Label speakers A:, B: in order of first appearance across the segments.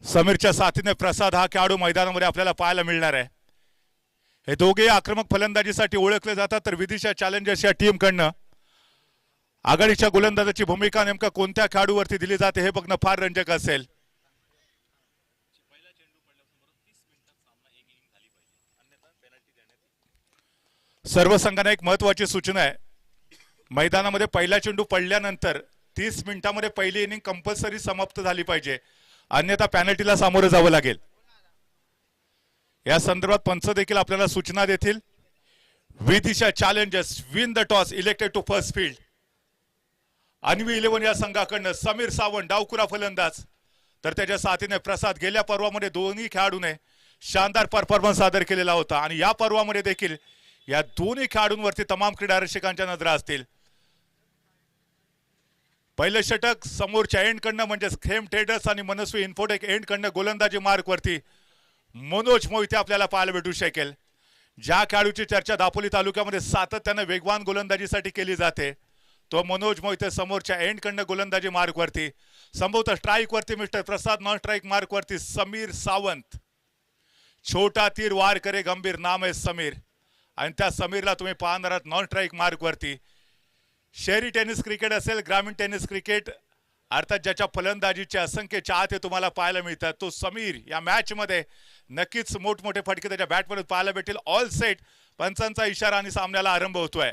A: समीरच्या साथीने प्रसाद हा खेळाडू मैदानामध्ये आपल्याला पाहायला मिळणार आहे। हे दोघे आक्रमक फलंदाजीसाठी ओळखले जातात, तर विदिशा चॅलेंजर्स या टीमकडनं आघाडीच्या गोलंदाजाची भूमिका नेमका कोणत्या खेळाडूवरती दिली जाते हे बघणं फार रंजक असेल। सर्व संघांना एक महत्त्वाची सूचना आहे, मैदानामध्ये पहिला चेंडू पडल्यानंतर 30 मिनिटांमध्ये पहिली इनिंग कंपल्सरी समाप्त झाली पाहिजे, अन्यथा पेनल्टीला सामोरं जावं लागेल। या संदर्भात पंच देखील आपल्याला सूचना देतील। Vidisha challengers win the toss elected to first field. Anvi 11 या संघाकडनं समीर सावंत डावखुरा फलंदाज, तर त्याच्या साथीने प्रसाद। गेल्या पर्वामध्ये दोन्ही खेळाडूने शानदार परफॉर्मन्स सादर केलेला होता आणि या पर्वामध्ये देखील या दोन्ही खेळाडूंवरती तमाम क्रीडा रसिकांच्या नजरा असतील। पहिलं षटक समोरच्या एंडकडनं म्हणजे खेम ट्रेडर्स आणि मनस्वी इन्फोटेक एंडकडनं गोलंदाजी मार्कवरती मनोज मोहिते आपल्याला पाहायला भेटू शकेल। ज्या खेळाडूची चर्चा दापोली तालुक्यामध्ये सातत्याने वेगवान गोलंदाजीसाठी केली जाते तो मनोज मोहिते समोरच्या एंडकडनं गोलंदाजी मार्कवरती, संभवतः स्ट्राईकवरती मिस्टर प्रसाद, नॉन स्ट्राईक मार्कवरती समीर सावंत। छोटा तीर वार करे गंभीर नाम आहे समीर, आणि त्या समीरला तुम्ही पाहणार आहात नॉन स्ट्राईक मार्कवरती। शहरी टेनिस क्रिकेट असेल, ग्रामीण टेनिस क्रिकेट अर्थात ज्याच्या फलंदाजीचे असंख्य चाहते तुम्हाला पाहायला मिळतात, तो समीर या मॅच मध्ये नक्कीच मोठमोठे फटके त्याच्या बॅटमध्ये पाहायला भेटेल। ऑल सेट, पंचांचा इशारा आणि सामन्याला आरंभ होतोय।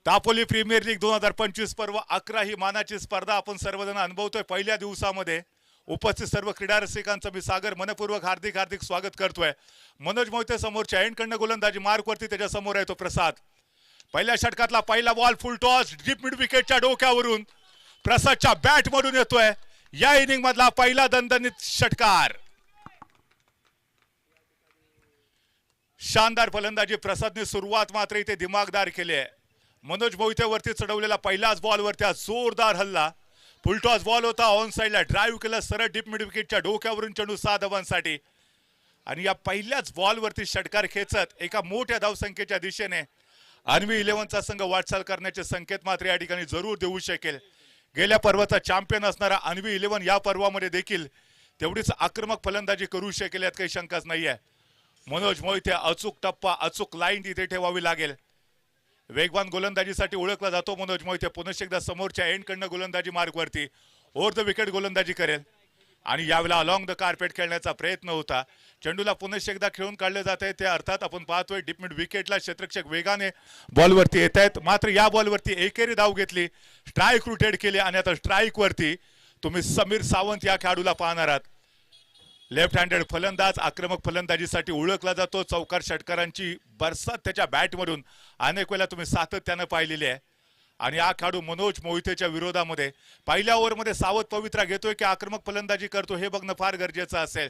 A: दापोली प्रीमियर लीग 2025 पर्व 11 ही मानाची स्पर्धा आपण सर्वजण अनुभवतोय। पहिल्या दिवसामध्ये उपस्थित सर्व क्रीडा रसिकांचं मी सागर मनपूर्वक हार्दिक हार्दिक स्वागत करतोय। मनोज मोहिते समोरच्या एंडकडनं गोलंदाजी मार्कवरती, त्याच्या समोर आहे तो प्रसाद। पहिल्या षटकातला पहिला ball full toss deep mid विकेटच्या डोक्यावरून प्रसादच्या बॅट मधून येतोय। या इनिंग मधला पहिला दणदणीत षटकार। शानदार फलंदाजी प्रसादने सुरुवात मात्र इथे दिमागदार केली आहे। मनोज मोहिते वरती चढवलेला पहिल्याच बॉलवरती जोरदार हल्ला, फुल टॉस बॉल होता, ऑन साइडला ड्राईव्ह केला सरळ डीप मिड विकेटच्या डोक्यावरून चेंडू 6 धावांसाठी, आणि या पहिल्याच बॉलवरती षटकार खेचत एका मोठ्या धावसंख्येच्या दिशेने अन्वी 11चा संघ वाटचाल करण्याचे संकेत मात्र या ठिकाणी जरूर देऊ शकेल। गेल्या पर्वाचा चॅम्पियन असणारा अन्वी 11 या पर्वामध्ये देखील तेवढीच आक्रमक फलंदाजी करू शकेल यात काही शंकाच नाहीये। मनोज मोहिते अचूक टप्पा, अचूक लाईन तिथे ठेवावी लागेल। वेगवान गोलंदाजीसाठी ओळखला जातो मनोज मोहिते। पुन्हा एकदा समोरच्या एंडकडनं गोलंदाजी मार्कवरती ओव्हर द विकेट गोलंदाजी करेल, आणि यावेळेला अलॉंग द कार्पेट खेळण्याचा प्रयत्न होता। चेंडूला पुन्हा एकदा खेळून काढले जात आहे ते अर्थात आपण पाहतोय डीप मिड विकेटला क्षेत्ररक्षक वेगाने बॉलवरती येत आहेत, मात्र या बॉलवरती एकेरी धाव घेतली, स्ट्राईक रोटेट केले, आणि आता स्ट्राईक वरती तुम्ही समीर सावंत या खेळाडूला पाहणार आहात। लेफ्ट हँडेड फलंदाज, आक्रमक फलंदाजीसाठी ओळखला जातो। चौकार षटकारांची बरसात त्याच्या बॅटमधून अनेक वेळा तुम्ही सातत्याने पाहिलेली आहे, आणि हा खेळाडू मनोज मोहितेच्या विरोधामध्ये पहिल्या ओव्हरमध्ये सावध पवित्रा घेतोय की आक्रमक फलंदाजी करतो हे बघणं फार गरजेचं असेल।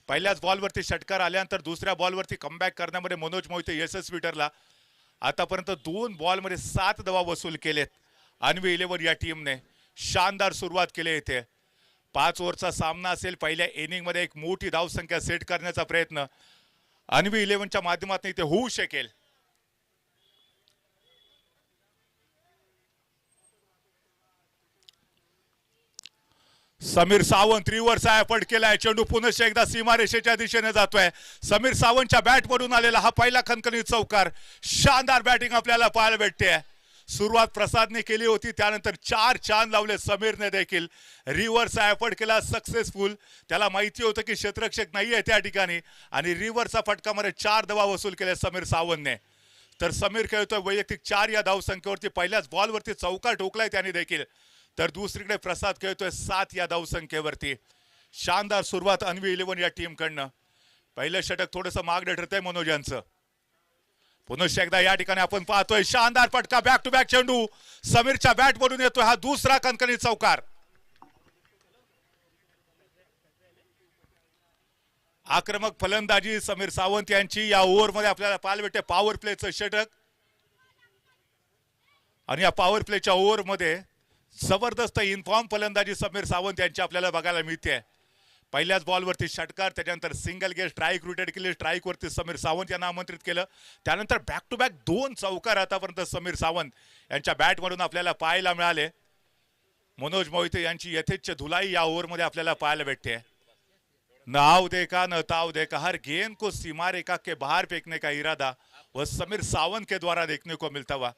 A: पहिल्याच बॉलवरती षटकार आल्यानंतर दुसऱ्या बॉलवरती कमबॅक करण्यामध्ये मनोज मोहिते यशस्वी ठरला। आतापर्यंत 2 बॉलमध्ये 7 धावा वसूल केलेत अन्वी 11 या टीमने। शानदार सुरुवात केली येथे। 5 ओव्हरचा सामना असेल, पहिल्या इनिंगमध्ये एक मोठी धावसंख्या सेट करण्याचा प्रयत्न अन्वी 11च्या माध्यमातून इथे होऊ शकेल। समीर सावंत रिव्हर्स एफर्ट केलाय, चेंडू पुन्हा एकदा सीमारेषेच्या दिशेने जातोय। समीर सावंतच्या बॅट मधून आलेला हा पहिला खणखणीत चौकार। शानदार बॅटिंग आपल्याला पाहायला भेटते। सुरुवात प्रसादने केली होती, त्यानंतर 4 चांद लावले समीरने देखील। रिव्हर्स एफर्ट केला सक्सेसफुल, त्याला माहिती होतं की क्षेत्ररक्षक नाहीये त्या ठिकाणी, आणि रिव्हर्सचा फटकामध्ये 4 धावा वसूल केले समीर सावंतने। तर समीर खेळतोय वैयक्तिक 4 या धावसंख्येवरती। पहिल्याच बॉलवरती चौकार ठोकलाय त्याने देखील, तर दुसरीकडे प्रसाद खेळतोय 7 या धावसंख्येवरती। शानदार सुरुवात अन्वी 11 या टीमकडनं। पहिलं षटक थोडंसं मागडे ठरतंय मनोज यांचं। पुन्हा एकदा या ठिकाणी आपण पाहतोय शानदार फटका, बॅक टू बॅक चेंडू समीरच्या बॅट मधून येतोय, हा दुसरा खणखणीत चौकार। आक्रमक फलंदाजी समीर सावंत यांची या ओव्हरमध्ये आपल्याला पाहायला भेटते। पॉवर प्लेचं षटक, आणि या पॉवर प्लेच्या ओव्हरमध्ये जबरदस्त इन्फॉर्म फलंदाजी समीर सावंत यांची आपल्याला बघायला मिळते। पहिल्याच बॉलवरती षटकार, त्याच्यानंतर सिंगल गेट स्ट्राईक रोटेट केली, स्ट्राईक वरती समीर सावंत यांना आमंत्रित केलं, त्यानंतर बॅक टू बॅक 2 चौकार आतापर्यंत समीर सावंत यांच्या बॅटमधून आपल्याला पाहायला मिळाले। मनोज मोहिते यांची यथेच्छ धुलाई या ओव्हरमध्ये आपल्याला पाहायला भेटते। न आव देखा न ताव देखा, हर गेंद को सीमा रेखा के बाहर फेंकने का इरादा वह समीर सावंत के द्वारा देखने को मिलता हुआ।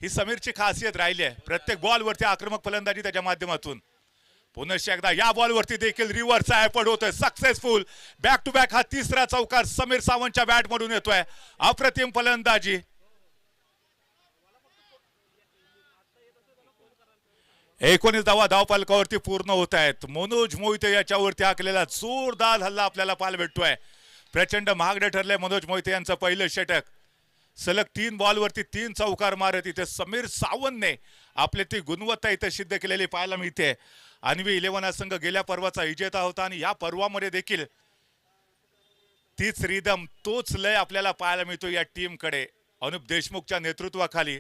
A: ही समीरची खासियत राहिली आहे, प्रत्येक बॉलवरती आक्रमक फलंदाजी त्याच्या माध्यमातून। पुन्हा एकदा या बॉलवरती देखील रिव्हर्सचा एफर्ट होतोय, सक्सेसफुल बॅक टू बॅक हा तिसरा चौकार समीर सावंतच्या बॅट मधून येतोय। अप्रतिम फलंदाजी। 19 धावफलकावरती पूर्ण होत आहेत। मनोज मोहिते याच्यावरती आखलेला जोरदार हल्ला आपल्याला पाहायला भेटतोय। प्रचंड महागडे ठरले मनोज मोहिते यांचं पहिलं षटक। सलग 3 बॉलवरती 3 चौकार मारत इथे समीर सावंतने आपली ती गुणवत्ता इथे सिद्ध केलेली पाहायला मिळते। अन्वी 11 हा संघ गेल्या पर्वाचा विजेता होता आणि या पर्वामध्ये देखील तीच रिदम तोच लय आपल्याला पाहायला मिळतो या टीमकडे। अनुप देशमुखच्या नेतृत्वाखाली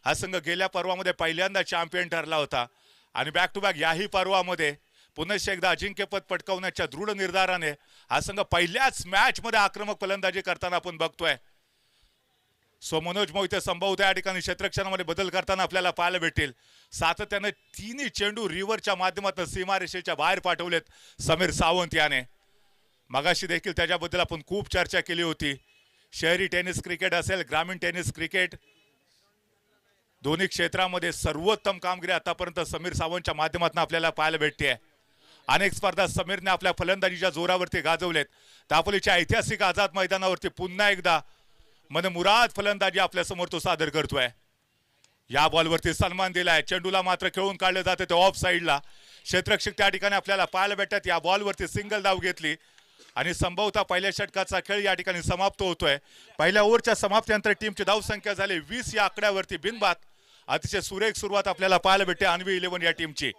A: हा संघ गेल्या पर्वामध्ये पहिल्यांदा चॅम्पियन ठरला होता आणि बॅक टू बॅक याही पर्वामध्ये पुन्हा एकदा अजिंक्यपद पटकावण्याच्या दृढ निर्धाराने हा संघ पहिल्याच मॅच मध्ये आक्रमक फलंदाजी करताना आपण बघतोय। सो मनोज मोहिते संभवत या ठिकाणी क्षेत्ररक्षणामध्ये बदल करताना आपल्याला पाहायला भेटेल। सातत्याने 3 चेंडू रिव्हरच्या माध्यमातून सीमारेषेच्या बाहेर पाठवलेत समीर सावंत याने। मगाशी देखील त्याच्याबद्दल आपण खूप चर्चा केली होती। शहरी टेनिस क्रिकेट असेल, ग्रामीण टेनिस क्रिकेट, दोन्ही क्षेत्रामध्ये सर्वोत्तम कामगिरी आतापर्यंत समीर सावंतच्या माध्यमातून आपल्याला पाहायला भेटते। अनेक स्पर्धा समीरने आपल्या फलंदाजीच्या जोरावरती गाजवलेत। दापोलीच्या ऐतिहासिक आझाद मैदानावरती पुन्हा एकदा मनमुराद फलंदाजी आपल्या समोर तो सादर करतोय। या बॉलवरती सन्मान दिलाय, चेंडूला मात्र खेळून काढले जाते ते ऑफ साइडला। क्षेत्ररक्षक त्या ठिकाणी आपल्याला पाहायला भेटतात। या बॉलवरती सिंगल धाव घेतली आणि संभवतः पहिल्या षटकाचा खेळ या ठिकाणी समाप्त होतोय। पहिल्या ओव्हरच्या समाप्तीनंतर टीमची धावसंख्या झाली 20 या आकड्यावरती बिनबाद। अतिशय सुरेख सुरुवात आपल्याला पाहायला भेटते अन्वी 11 या टीमची।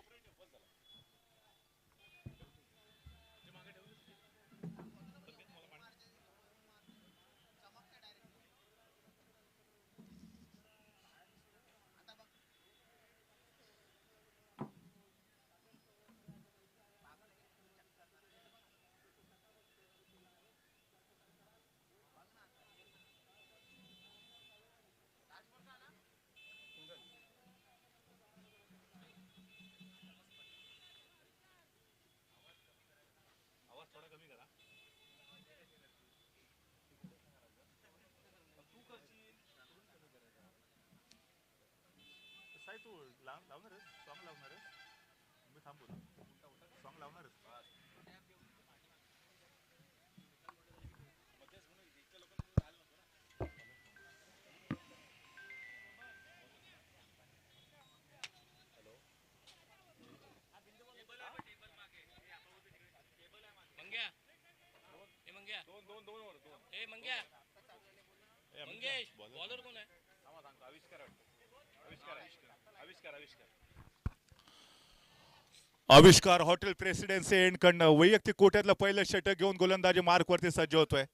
A: आविष्कार हॉटेल प्रेसिडेन्सी एंड कडनं वैयक्तिक कोट्यातलं पहिलं षटक घेऊन गोलंदाजी मार्कवरती सज्ज होतोय।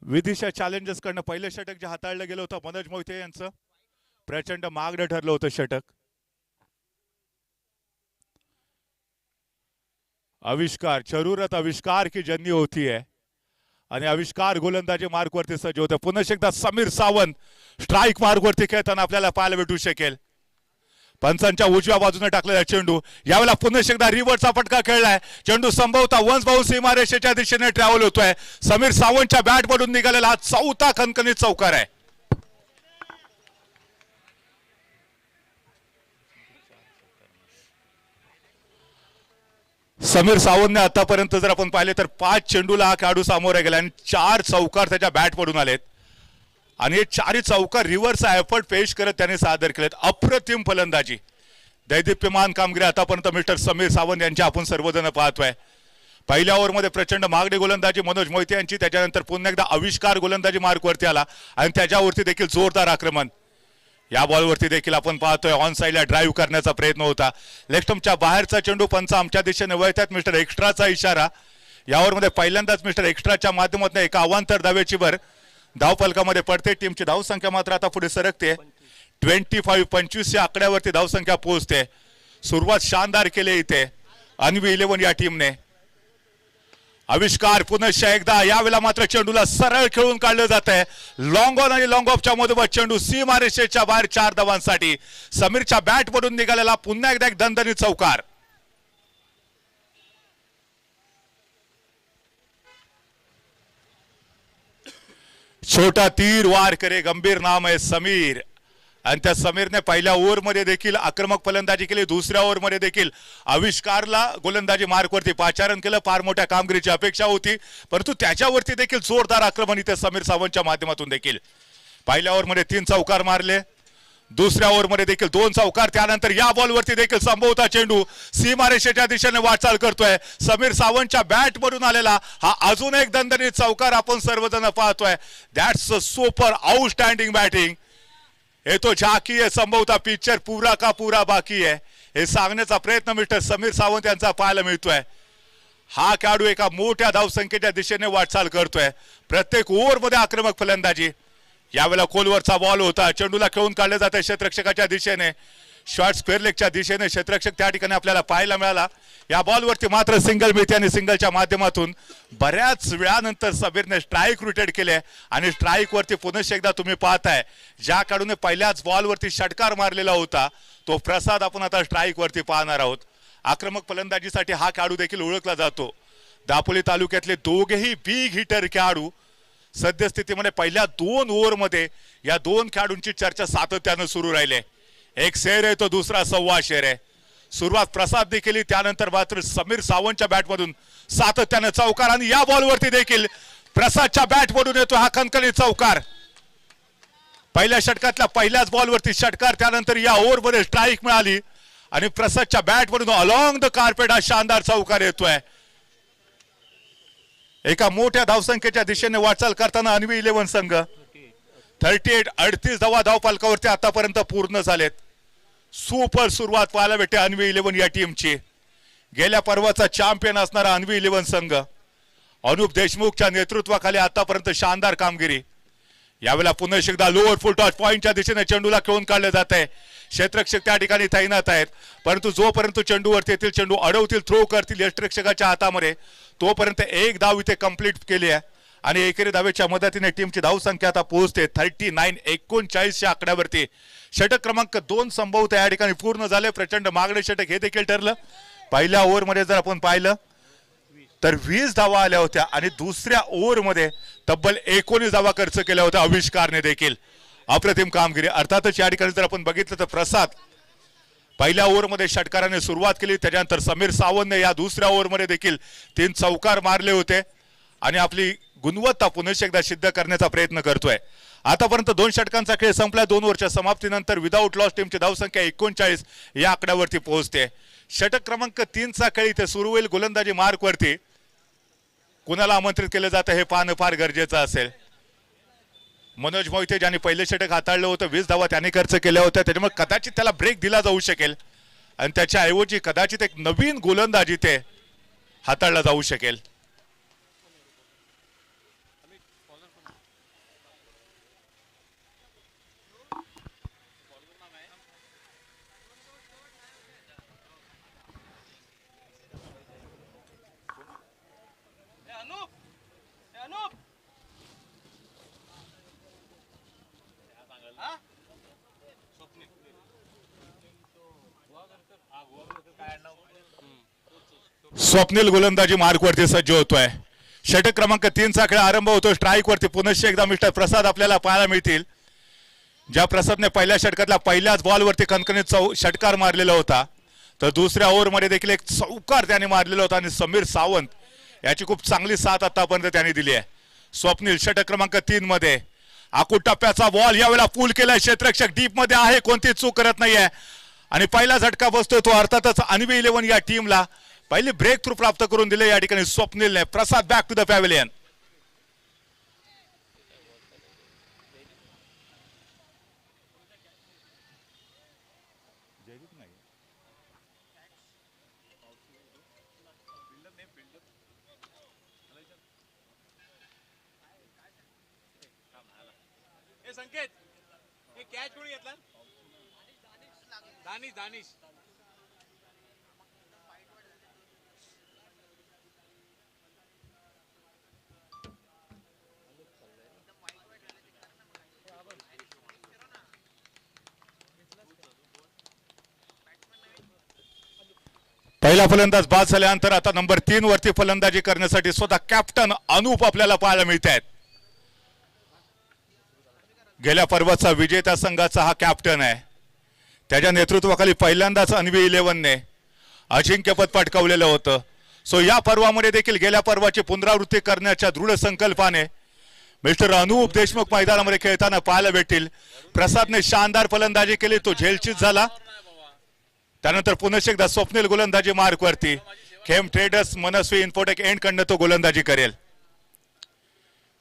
A: विदिशा चॅलेंजर्स कडनं पहिलं षटक जे हाताळलं गेलं होतं मनोज मोहिते यांचं प्रचंड महागडं ठरलं होतं षटक। आविष्कार जरूरत आविष्कार की जन्नी होती है आणि आविष्कार गोलंदाजी मार्कवरती सज्ज होतं। पुन्हा एकदा समीर सावंत स्ट्राइक मार्कवरती खेळताना आपल्याला पाहायला भेटू शकेल। पंचांच्या उजव्या बाजूने टाकलेला चेंडू यावेळेला पुन्हा एकदा रिव्हर्सचा फटका खेळलाय। चेंडू संभवतः वन्स बाउंड सीमारेषेच्या दिशेने ट्रॅव्हल होतोय। समीर सावंतच्या बॅट मधून निघालेला हा चौथा खणखणीत चौकार आहे। समीर सावंतने आतापर्यंत जर आपण पाहिले तर 5 चेंडूला हा खेळाडू सामोरे गेला आणि 4 चौकार त्याच्या बॅट मधून आलेत आणि हे 4 चौकार रिव्हर्सचा एफर्ट पेश करत त्याने सादर केलेत। अप्रतिम फलंदाजी, दैदिप्यमान कामगिरी आतापर्यंत मिस्टर समीर सावंत यांची आपण सर्वजण पाहतोय। पहिल्या ओव्हरमध्ये प्रचंड महागडी गोलंदाजी मनोज मोहिते यांची, त्याच्यानंतर पुन्हा एकदा आविष्कार गोलंदाजी मार्कवरती आला आणि त्याच्यावरती देखील जोरदार आक्रमण। या बॉलवरती देखील आपण पाहतोय ऑन साइडला ड्राइव्ह करण्याचा प्रयत्न होता। लेग स्टंपच्या बाहेरचा चेंडू पंच आमच्या दिशेने वळतात, मिस्टर एक्स्ट्राचा इशारा। यावरमध्ये पहिल्यांदाच मिस्टर एक्स्ट्राच्या माध्यमातून एका अवांतर धावेची भर धावफलकामध्ये पडते। टीमची धावसंख्या मात्र आता पुढे सरकते 25 या आकड्यावरती धावसंख्या पोहोचते। सुरुवात शानदार केली इथे अन्वी 11 या टीमने। आविष्कार पुनश्च एकदा, यावेळेला मात्र चेंडूला सरळ खेळून काढलं जात आहे. लॉंग ऑन आणि लॉंग ऑफच्या मधोमध चेंडू सीमारेषेच्या बाहेर 4 धावांसाठी. समीरच्या बॅट पडून निघालेला पुन्हा एकदा एक दणदणीत चौकार. छोटा तीर वार करे गंभीर नाम आहे समीर. आणि त्या समीरने पहिल्या ओव्हरमध्ये देखील आक्रमक फलंदाजी केली. दुसऱ्या ओव्हरमध्ये देखील आविष्कारला गोलंदाजी मार्कवरती पाचारण केलं. फार मोठ्या कामगिरीची अपेक्षा होती, परंतु त्याच्यावरती देखील जोरदार आक्रमण इथे समीर सावंतच्या माध्यमातून देखील. पहिल्या ओव्हरमध्ये 3 चौकार मारले, दुसऱ्या ओव्हरमध्ये देखील 2 चौकार. त्यानंतर या बॉलवरती देखील संभवता चेंडू सीमारेषेच्या दिशेने वाटचाल करतोय. समीर सावंतच्या बॅट मधून आलेला हा अजून एक दणदणीत चौकार आपण सर्वजण पाहतोय. That's a super outstanding batting. हे तो झाकी है, संभवता पिक्चर पूरा का पूरा बाकी है, हे सांगण्याचा प्रयत्न मिस्टर समीर सावंत यांचा पाहायला मिळतोय. हा खेळाडू एका मोठ्या धावसंख्येच्या दिशेने वाटचाल करतोय. प्रत्येक ओव्हरमध्ये आक्रमक फलंदाजी. यावेळेला खोलवरचा बॉल होता, चेंडूला खेळून काढले जाते क्षेत्ररक्षकाच्या दिशेने. शॉर्ट स्क्वेअर लेगच्या दिशेने क्षेत्ररक्षक त्या ठिकाणी आपल्याला पाहायला मिळाला. या बॉलवरती मात्र सिंगल मिळते आणि सिंगलच्या माध्यमातून बऱ्याच वेळानंतर समीरने स्ट्राईक रोटेट केले. आणि स्ट्राईक वरती पुनश्च एकदा तुम्ही पाहताय, ज्या खेळाडूने पहिल्याच बॉलवरती षटकार मारलेला होता तो प्रसाद आपण आता स्ट्राईक वरती पाहणार आहोत. आक्रमक फलंदाजीसाठी हा खेळाडू देखील ओळखला जातो. दापोली तालुक्यातले दोघेही बिग हिटर खेळाडू सद्यस्थितीमध्ये पहिल्या 2 ओव्हरमध्ये या 2 खेळाडूंची चर्चा सातत्यानं सुरू राहिली. एक शेर आहे तो दुसरा सव्वा शेर आहे. सुरुवात प्रसादने केली, त्यानंतर मात्र समीर सावंतच्या बॅटमधून सातत्यानं चौकार. आणि या बॉलवरती देखील प्रसादच्या बॅटमधून येतो हा खणखणीत चौकार. पहिल्या षटकातल्या पहिल्याच बॉलवरती षटकार, त्यानंतर या ओव्हरमध्ये स्ट्राईक मिळाली आणि प्रसादच्या बॅटमधून अलॉंग द कार्पेट हा शानदार चौकार येतोय. एका मोठ्या धावसंख्येच्या दिशेने वाटचाल करताना अन्वी 11 संघ 38 धावा धावफलकावरती आतापर्यंत पूर्ण झालेत. सुपर सुरुवात पाहायला भेटते अन्वी 11 या टीमची. गेल्या पर्वाचा चॅम्पियन असणारा अन्वी 11 संघ अनुप देशमुखच्या नेतृत्वाखाली आतापर्यंत शानदार कामगिरी. यावेळेला पुन्हा एकदा लोअर फुल टॉस पॉइंटच्या दिशेने चेंडूला खेळून काढले जात आहे. क्षेत्ररक्षक त्या ठिकाणी तैनात आहेत, परंतु जोपर्यंत चेंडूवरती येतील, चेंडू अडवतील, थ्रो करतील यष्टिरक्षकाच्या हातामध्ये, तोपर्यंत एक धाव इथे कंप्लीट केली आहे. आणि एकेरी धावेच्या मदतीने टीमची धावसंख्या आता पोहोचते 39 आकड्यावरती. षटक क्रमांक 2 संभवत या ठिकाणी पूर्ण झाले. प्रचंड मागणे षटक हे देखील ठरलं. पहिल्या ओव्हरमध्ये जर आपण पाहिलं तर 20 धावा आल्या होत्या आणि दुसऱ्या ओव्हरमध्ये तब्बल 19 धावा खर्च केल्या होत्या आविष्कारने देखील. अप्रतिम कामगिरी. अर्थातच या ठिकाणी जर आपण बघितलं तर प्रसाद पहिल्या ओव्हरमध्ये षटकाराने सुरुवात केली, त्याच्यानंतर समीर सावंतने या दुसऱ्या ओव्हरमध्ये देखील 3 चौकार मारले होते आणि आपली गुणवत्ता पुनश्च एकदा सिद्ध करण्याचा प्रयत्न करतोय. आतापर्यंत 2 षटकांचा खेळ संपला. 2 ओव्हरच्या समाप्तीनंतर विदाऊट लॉस टीमची धावसंख्या 39 या आकड्यावरती पोहोचते. षटक क्रमांक 3चा खेळ इथे सुरू होईल. गोलंदाजी मार्कवरती कुणाला आमंत्रित केलं जातं हे पाहणं फार गरजेचं असेल. मनोज मोहिते ज्यांनी पहिले षटक हाताळलं होतं, 20 धावा त्यांनी खर्च केल्या होत्या, त्याच्यामुळे कदाचित त्याला ब्रेक दिला जाऊ शकेल आणि त्याच्याऐवजी कदाचित एक नवीन गोलंदाजी ते हाताळला जाऊ शकेल. स्वप्नील गोलंदाजी मार्कवरती सज्ज होतोय. षटक क्रमांक 3चा खेळ आरंभ होतो. स्ट्राईक वरती पुनश्च एकदा मिस्टर प्रसाद आपल्याला पाहायला मिळतील. ज्या प्रसादने पहिल्या षटकातल्या पहिल्याच बॉलवरती खणखणीत षटकार मारलेला होता, तर दुसऱ्या ओव्हरमध्ये देखील एक चौकार त्याने मारलेला होता आणि समीर सावंत याची खूप चांगली साथ आतापर्यंत त्यांनी दिली आहे. स्वप्नील षटक क्रमांक 3 मध्ये आखूड टप्प्याचा बॉल यावेळेला पूल केलाय. क्षेत्ररक्षक डीप मध्ये आहे, कोणतीच चूक करत नाहीये आणि पहिला झटका बसतोय तो अर्थातच अन्वी 11 या टीमला पहिले ब्रेक थ्रू प्राप्त करून दिले या ठिकाणी स्वप्नीलने. प्रसाद बॅक टू द पॅव्हिलियन.
B: संकेत हे कॅच कोणी घेतला? दानिश
A: पहिला फलंदाज बाद झाल्यानंतर आता नंबर 3 वरती फलंदाजी करण्यासाठी स्वतः कॅप्टन अनूप आपल्याला पाहायला मिळत आहेत. गेल्या पर्वाचा विजेत्या संघाचा हा कॅप्टन आहे. त्याच्या नेतृत्वाखाली पहिल्यांदाच अन्वी 11ने अजिंक्यपद पटकावलेलं होतं. सो या पर्वामध्ये देखील गेल्या पर्वाची पुनरावृत्ती करण्याच्या दृढ संकल्पाने मिस्टर अनूप देशमुख मैदानामध्ये खेळताना पाहायला भेटतील. प्रसादने शानदार फलंदाजी केली, तो झेलचीत झाला. त्यानंतर पुन्हा एकदा स्वप्नील गोलंदाजी मार्क वरती. खेम ट्रेडर्स मनस्वी इन्फोटेक एंड कडनं तो गोलंदाजी करेल.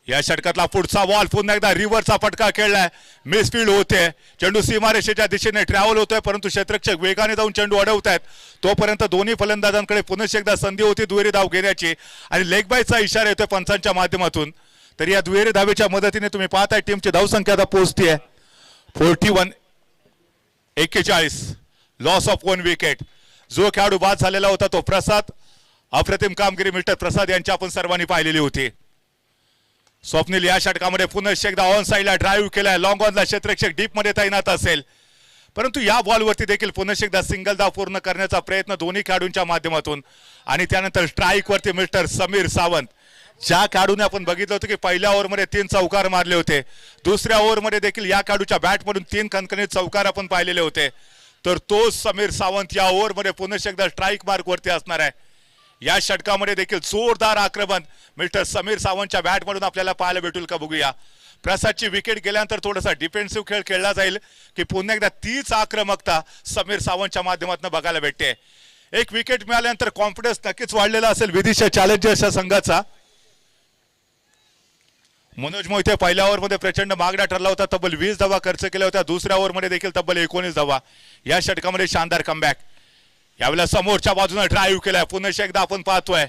A: या षटकातला पुढचा बॉल पुन्हा एकदा रिव्हरचा फटका खेळलाय. मिसफील्ड होते, चेंडू सीमारेषेच्या दिशेने ट्रॅव्हल होतोय, परंतु क्षेत्ररक्षक वेगाने जाऊन चेंडू अडवतायत. तोपर्यंत दोन्ही फलंदाजांकडे पुन्हा एकदा संधी होती दुहेरी धाव घेण्याची आणि लेग बायचा इशारा येतोय पंचांच्या माध्यमातून. तर या दुहेरी धावेच्या मदतीने तुम्ही पाहताय टीमची धावसंख्या आता पोहोचतीये 41. 41 लॉस ऑफ 1 विकेट. जो खेळाडू बाद झालेला होता तो प्रसाद. अप्रतिम कामगिरी मिस्टर प्रसाद यांची आपण सर्वांनी पाहिलेली होती. स्वप्नील या षटकामध्ये पुन्हा एकदा ऑन साईडला ड्राईव्ह केलाय. लॉंग ऑनला क्षेत्ररक्षक डीप मध्ये तैनात असेल, परंतु या बॉलवरती देखील पुन्हा एकदा सिंगल धाव पूर्ण करण्याचा प्रयत्न दोन्ही खेळाडूंच्या माध्यमातून. आणि त्यानंतर स्ट्राईक वरती मिस्टर समीर सावंत, ज्या खेळाडूने आपण बघितलं होतं की पहिल्या ओव्हरमध्ये 3 चौकार मारले होते, दुसऱ्या ओव्हरमध्ये देखील या खेळाडूच्या बॅटमधून 3 खणखणीत चौकार आपण पाहिलेले होते. तर तो समीर सावंत या ओव्हरमध्ये पुन्हा एकदा स्ट्राईक मार्क वरती असणार आहे. या षटकामध्ये देखील जोरदार आक्रमण मिस्टर समीर सावंतच्या बॅटमधून आपल्याला पाहायला भेटेल का बघूया. प्रसादची विकेट गेल्यानंतर थोडासा डिफेन्सिव्ह खेळ खेळला जाईल की पुन्हा एकदा तीच आक्रमकता समीर सावंतच्या माध्यमातून बघायला भेटते. एक विकेट मिळाल्यानंतर कॉन्फिडन्स नक्कीच वाढलेला असेल विदिशा चॅलेंजर्सच्या संघाचा. मनोज मोहिते पहिल्या ओव्हरमध्ये प्रचंड मागणा ठरला होता, तब्बल 20 धावा खर्च केल्या होत्या. दुसऱ्या ओव्हरमध्ये देखील तब्बल 19 धावा. या षटकामध्ये शानदार कमबॅक. यावेळेला समोरच्या बाजूने ड्राईव्ह केलाय. पुन्हा एकदा आपण पाहतोय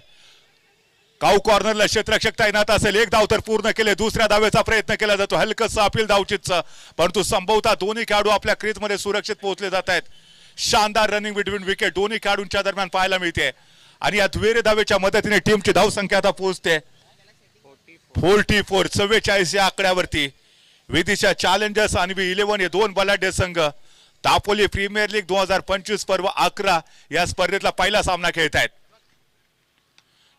A: काऊ कॉर्नरला क्षेत्ररक्षक तैनात असेल. 1 धाव तर पूर्ण केले, दुसऱ्या धावेचा प्रयत्न केला जातो. हलकस अपील धावचीतचं, परंतु संभवतः दोन्ही खेळाडू आपल्या क्रीजमध्ये सुरक्षित पोहोचले जात आहेत. शानदार रनिंग बिटवीन विकेट दोन्ही खेळाडूंच्या दरम्यान पाहायला मिळते. आणि या दुहेरी धावेच्या मदतीने टीमची धावसंख्या आता पोहोचते 44. 44 या आकड्यावरती. विदिशा चॅलेंजर्स आणि 11 हे 2 बलाढ्य संघ दापोली प्रीमियर लीग 2025 पर्व 11 या स्पर्धेतला पहिला सामना खेळत आहेत.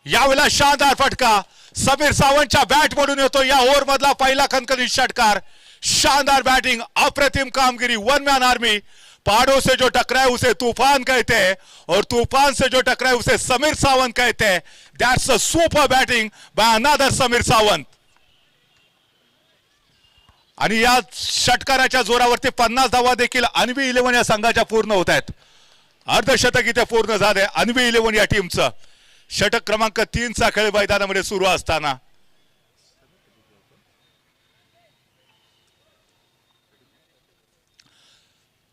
A: यावेळेला शानदार फटका समीर सावंतच्या बॅट मधून येतो. या ओव्हर मधला पहिला खणखणीत षटकार. शानदार बैटिंग, अप्रतिम कामगिरी. 1 मैन आर्मी. पहाड़ों से जो टकराए उसे तूफान कहते हैं और तूफान से जो टकराए उसे समीर सावंत कहते हैं. That's a super batting by another Sameer Sawant. आणि या षटकाराच्या जोरावरती 50 धावा देखील अन्वी 11 या संघाच्या पूर्ण होत आहेत. अर्धशतक इथे पूर्ण झाले अन्वी 11 या टीमचं. षटक क्रमांक 3 चा खेळ मैदानामध्ये सुरू असताना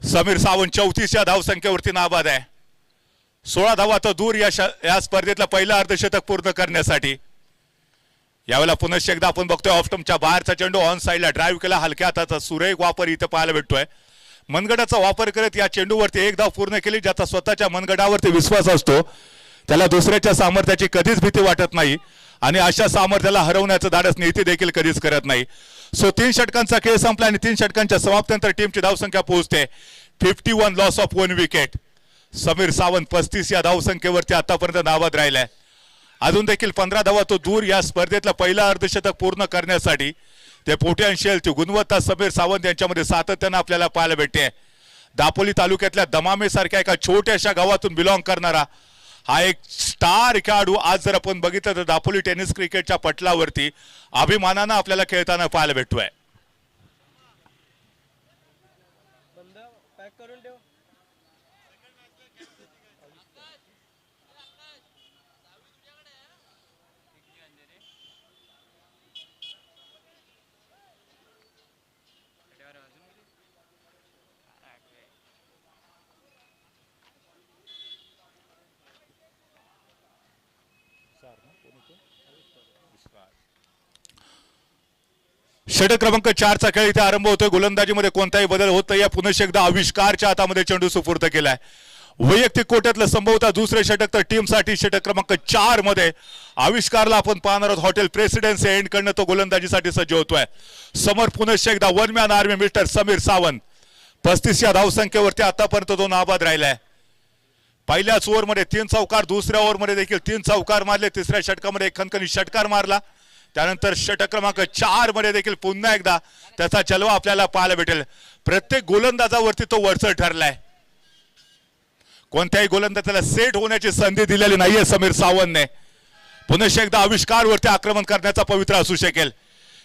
A: समीर सावंत 34 या धावसंख्येवरती नाबाद आहे. 16 धावा तो दूर या स्पर्धेतलं पहिलं अर्धशतक पूर्ण करण्यासाठी. यावेळेला पुन्हा एकदा आपण बघतोय ऑफस्टंपच्या बाहेरचा चेंडू ऑन साईडला ड्राईव्ह केला. हलक्या हाताचा सुरेख वापर इथं पाहायला भेटतोय. मनगडाचा वापर करत या चेंडूवरती 1 धाव पूर्ण केली. ज्याचा स्वतःच्या मनगडावरती विश्वास असतो त्याला दुसऱ्याच्या सामर्थ्याची कधीच भीती वाटत नाही आणि अशा सामर्थ्याला हरवण्याचं धाडस नीती देखील कधीच करत नाही. सो 3 षटकांचा खेळ संपला आणि 3 षटकांच्या समाप्तीनंतर टीमची धावसंख्या पोहोचते 51. Loss of 1 wicket. Sameer Sawant 35 या धावसंख्येवरती आतापर्यंत नाबाद राहिलाय. अजून देखील 15 धावा तो दूर या स्पर्धेतलं पहिलं अर्धशतक पूर्ण करण्यासाठी. ते पोटेन्शियल, ती गुणवत्ता समीर सावंत यांच्यामध्ये सातत्यानं आपल्याला पाहायला भेटते. दापोली तालुक्यातल्या दमामे सारख्या एका छोट्याशा गावातून बिलॉंग करणारा हा एक स्टार खेळाडू आज जर आपण बघितलं तर दापोली टेनिस क्रिकेटच्या पटलावरती अभिमानानं आपल्याला खेळताना पाहायला भेटतोय. षटक क्रमांक 4 चा खेळ इथे आरंभ होतोय. गोलंदाजीमध्ये कोणताही बदल होत नाही. पुन्हा एकदा आविष्कारच्या हातामध्ये चेंडू सुपूर्द केलाय. वैयक्तिक कोट्यातलं संभवतः दुसरे षटक तर टीमसाठी षटक क्रमांक 4 मध्ये आविष्कारला आपण पाहणार आहोत. हॉटेल प्रेसिडेन्सी एंड कडनं तो गोलंदाजीसाठी सज्ज होतोय. समोर पुन्हा एकदा 1 man army mister Sameer Sawant 35 या धावसंख्येवरती आतापर्यंत तो नाबाद राहिलाय. पहिल्याच ओव्हरमध्ये 3 चौकार, दुसऱ्या ओव्हरमध्ये देखील 3 चौकार मारले, तिसऱ्या षटकामध्ये एक खणखणी षटकार मारला. त्यानंतर षटक क्रमांक 4 मध्ये देखील पुन्हा एकदा त्याचा चलवा आपल्याला पाहायला भेटेल. प्रत्येक गोलंदाजावरती तो वरचढ ठरलाय. कोणत्याही गोलंदाजाला सेट होण्याची संधी दिलेली नाहीये समीर सावंतने. पुन्हा एकदा आविष्कारवरती आक्रमण करण्याचा पवित्र असू शकेल.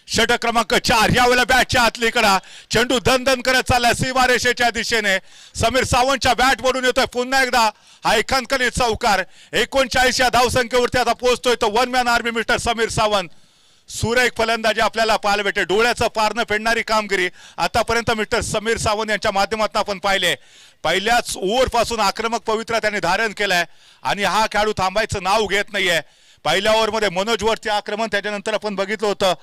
A: षटक क्रमांक 4 यावेळेला बॅटच्या आतलीकडा चेंडू दणदण करत चाललाय सीमारेषेच्या दिशेने. समीर सावंतच्या बॅट वरून येतोय पुन्हा एकदा हा एकांकलित चौकार. 39 या धावसंख्येवरती आता पोहोचतोय तो one man army mister Sameer Sawant. सुरेख फलंदाजी आपल्याला पाहायला भेटे. डोळ्याचं पारणं फेडणारी कामगिरी आतापर्यंत मिस्टर समीर सावंत यांच्या माध्यमातून आपण पाहिले. पहिल्याच ओव्हर पासून आक्रमक पवित्रा त्यांनी धारण केलाय आणि हा खेळाडू थांबायचं नाव घेत नाहीये. पहिल्या ओव्हरमध्ये मनोज वरती आक्रमण, त्याच्यानंतर आपण बघितलं होतं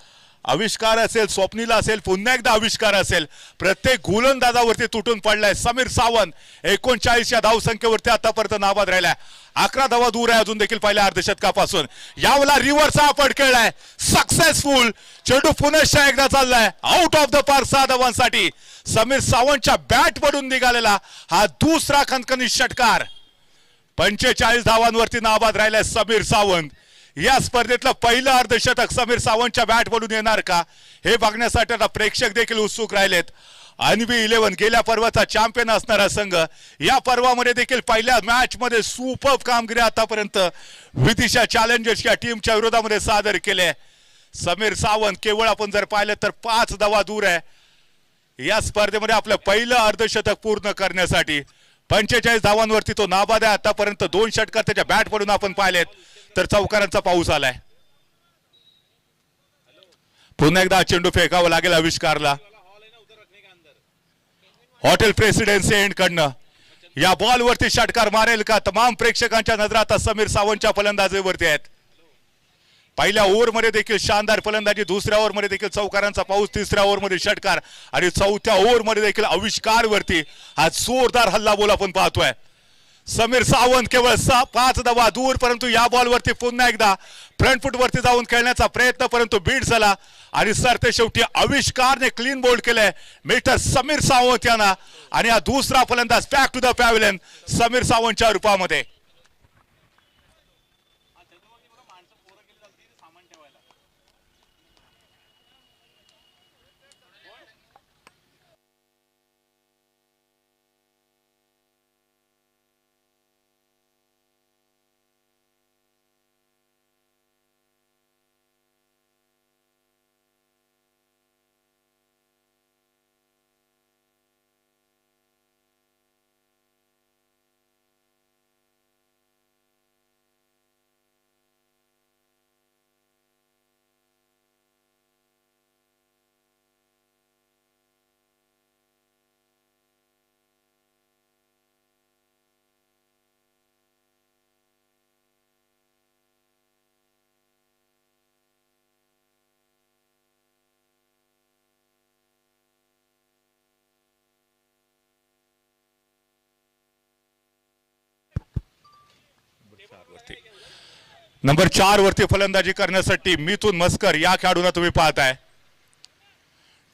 A: आविष्कार असेल, स्वप्नीला असेल, पुन्हा एकदा आविष्कार असेल, प्रत्येक गोलंदाजावरती तुटून पडलाय समीर सावंत. 39 या धावसंख्येवरती आतापर्यंत नाबाद राहिलाय. 11 धावा दूर आहे अजून देखील पहिल्या अर्धशतकापासून. यावेळेला रिव्हर्स हा पडकेळलाय, सक्सेसफुल. चेंडू पुन्हा एकदा चाललाय आउट ऑफ द पार्क 6 धावांसाठी. समीर सावंतच्या बॅट पडून निघालेला हा दुसरा खणखणीत षटकार. 45 धावांवरती नाबाद राहिलाय समीर सावंत. या स्पर्धेतलं पहिलं अर्धशतक समीर सावंतच्या बॅट वरून येणार का हे बघण्यासाठी आता प्रेक्षक देखील उत्सुक राहिलेत. अन्वी 11 गेल्या पर्वाचा चॅम्पियन असणारा संघ या पर्वामध्ये देखील पहिल्या मॅच मध्ये सुपर कामगिरी आतापर्यंत विदिशा चॅलेंजर्स या टीमच्या विरोधामध्ये सादर केले. समीर सावंत केवळ आपण जर पाहिलं तर 5 धावा दूर आहे या स्पर्धेमध्ये आपलं पहिलं अर्धशतक पूर्ण करण्यासाठी. 45 धावांवरती तो नाबाद आहे. आतापर्यंत 2 षटकार त्याच्या बॅट पडून आपण पाहिलेत तर चौकारांचा पाऊस आलाय. पुन्हा एकदा चेंडू फेकावा लागेल आविष्कारला. हॉटेल प्रेसिडेन्सी एंड कडनं या बॉलवरती षटकार मारेल का? तमाम प्रेक्षकांच्या नजरा आता समीर सावंतच्या फलंदाजीवरती आहेत. पहिल्या ओव्हरमध्ये देखील शानदार फलंदाजी, दुसऱ्या ओव्हरमध्ये देखील चौकारांचा पाऊस, तिसऱ्या ओव्हरमध्ये षटकार आणि चौथ्या ओव्हरमध्ये देखील आविष्कारवरती हा जोरदार हल्ला बोल आपण पाहतोय. समीर सावंत केवळ 5 धावा दूर, परंतु या बॉलवरती पुन्हा एकदा फ्रंट फुट वरती जाऊन खेळण्याचा प्रयत्न, परंतु बीट झाला आणि सरते शेवटी आविष्कारने क्लीन बोल्ड केलंय मिस्टर समीर सावंत यांना. आणि हा दुसरा फलंदाज back to the pavilion Sameer सावंतच्या रूपामध्ये. नंबर 4 वरती फलंदाजी करण्यासाठी मिथुन मस्कर या खेळाडूंना तुम्ही पाहताय.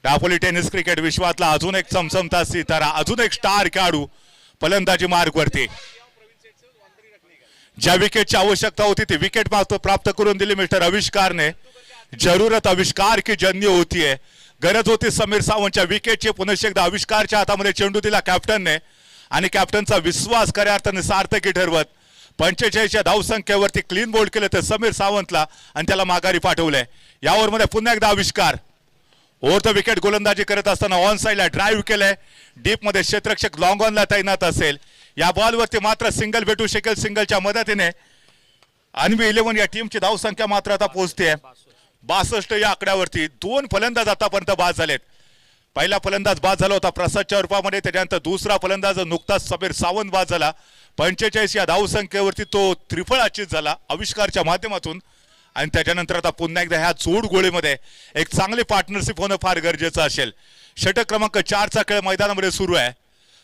A: दापोली टेनिस क्रिकेट विश्वातला अजून एक चमचमता सितारा, अजून एक स्टार खेळाडू फलंदाजी मार्ग वरती. ज्या विकेटची आवश्यकता होती ती विकेट प्राप्त करून दिली मिस्टर आविष्कारने. जरूरत आविष्कार की जन्य होतीये, गरज होती समीर सावंतच्या विकेटची. पुन्हा एकदा आविष्कारच्या हातामध्ये चेंडू दिला कॅप्टनने आणि कॅप्टनचा विश्वास खऱ्या अर्थाने सार्थकी ठरवत 45 या धावसंख्येवरती क्लीन बोल्ड केलं तर समीर सावंतला आणि त्याला माघारी पाठवलंय. या ओव्हरमध्ये पुन्हा एकदा आविष्कार ओव्हर द विकेट गोलंदाजी करत असताना ऑन साइडला ड्राईव्ह केलंय. डीप मध्ये क्षेत्ररक्षक लॉंग ऑनला तैनात असेल. या बॉलवरती मात्र सिंगल भेटू शकेल. सिंगलच्या मदतीने अन्वी 11 या टीमची धावसंख्या मात्र आता पोहोचते 62 या आकड्यावरती. 2 फलंदाज आतापर्यंत बाद झालेत. पहिला फलंदाज बाद झाला होता प्रसादच्या रूपामध्ये, त्याच्यानंतर दुसरा फलंदाज नुकताच समीर सावंत बाद झाला. 45 या धावसंख्येवरती तो त्रिफळाचीत झाला आविष्कारच्या माध्यमातून. आणि त्याच्यानंतर आता पुन्हा एकदा ह्या जोड गोळीमध्ये एक चांगली पार्टनरशिप होणं फार गरजेचं असेल. षटक क्रमांक 4चा खेळ मैदानामध्ये सुरू आहे.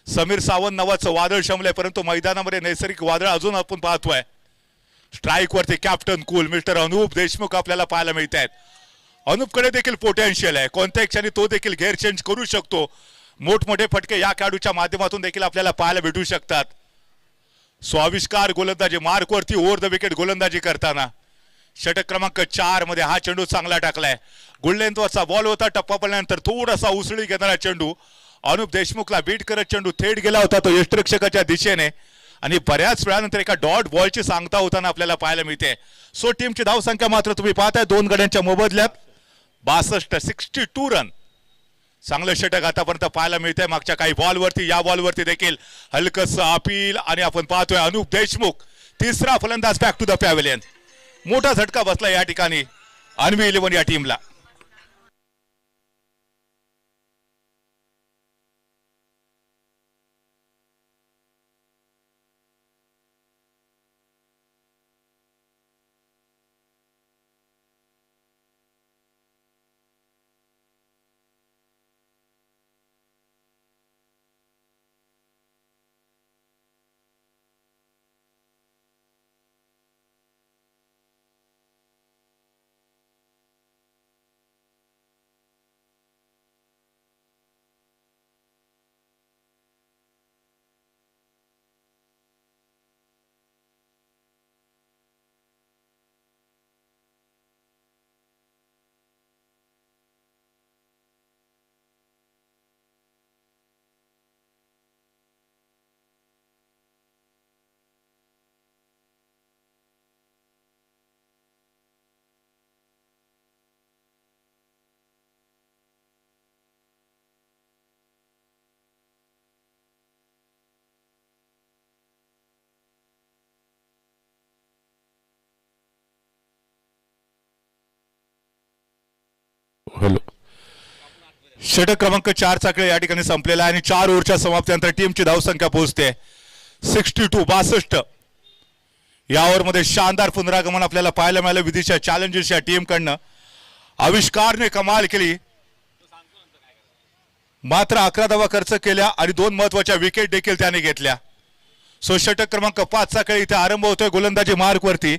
A: समीर सावंत नावाचं वादळ शमलंय, परंतु मैदानामध्ये नैसर्गिक वादळ अजून आपण पाहतोय. स्ट्राईक वरती captain cool mister Anup Deshmukh आपल्याला पाहायला मिळत आहेत. अनुपकडे देखील पोटेन्शियल आहे, कोणत्याही क्षणी तो देखील गेअर चेंज करू शकतो. मोठमोठे फटके या खेळाडूच्या माध्यमातून देखील आपल्याला पाहायला भेटू शकतात. सो आविष्कार गोलंदाजी मार्क वरती ओव्हर द विकेट गोलंदाजी करताना षटक क्रमांक 4 मध्ये हा चेंडू चांगला टाकलाय. गुडलेंथवरचा बॉल होता, टप्पा पडल्यानंतर थोडासा उसळी घेणारा चेंडू अनुप देशमुखला बीट करत चेंडू थेट गेला होता तो यष्टिरक्षकाच्या दिशेने आणि बऱ्याच वेळानंतर एका डॉट बॉलची सांगता होताना आपल्याला पाहायला मिळते. सो टीमची धावसंख्या मात्र तुम्ही पाहताय 2 गड्यांच्या मोबदल्यात 62 रन. चांगलं षटक आतापर्यंत पाहायला मिळतंय. मागच्या काही बॉलवरती या बॉलवरती देखील हलकस अपील आणि आपण पाहतोय अनुप देशमुख तिसरा फलंदाज बॅक टू द पॅव्हिलियन. मोठा झटका बसला या ठिकाणी अन्वी 11 या टीमला. षटक क्रमांक 4 चा खेळ या ठिकाणी संपलेला आहे आणि 4 ओव्हरच्या समाप्तीनंतर टीमची धावसंख्या पोहोचते 62. या ओव्हरमध्ये शानदार पुनरागमन आपल्याला पाहायला मिळालं विदिशा चॅलेंजर्स या टीम कडनं. आविष्कारने कमाल केली, मात्र 11 धावा खर्च केल्या आणि 2 महत्वाच्या विकेट देखील त्याने घेतल्या. सो षटक क्रमांक 5 चा खेळ इथे आरंभ होतोय गोलंदाजी मार्क वरती.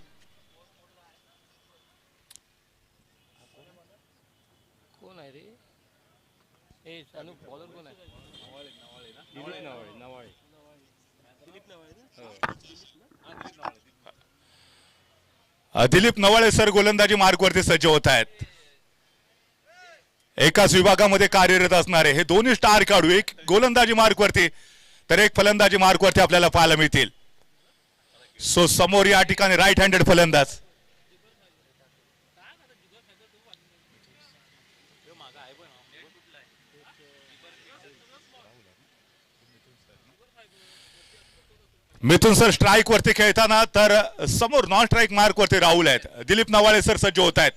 A: दिलीप नवाळे सर गोलंदाजी मार्क वरती सज्ज होत आहेत. एकाच विभागामध्ये कार्यरत असणारे हे दोन्ही स्टार खेळाडू एक गोलंदाजी मार्क वरती तर एक फलंदाजी मार्क वरती आपल्याला पाहायला मिळतील. सो समोर या ठिकाणी राईट हँडेड फलंदाज मिथुन सर स्ट्राईक वरती खेळताना तर समोर नॉन स्ट्राईक मार्क वरती राहुल आहेत. दिलीप नवाळे सर सज्ज होत आहेत.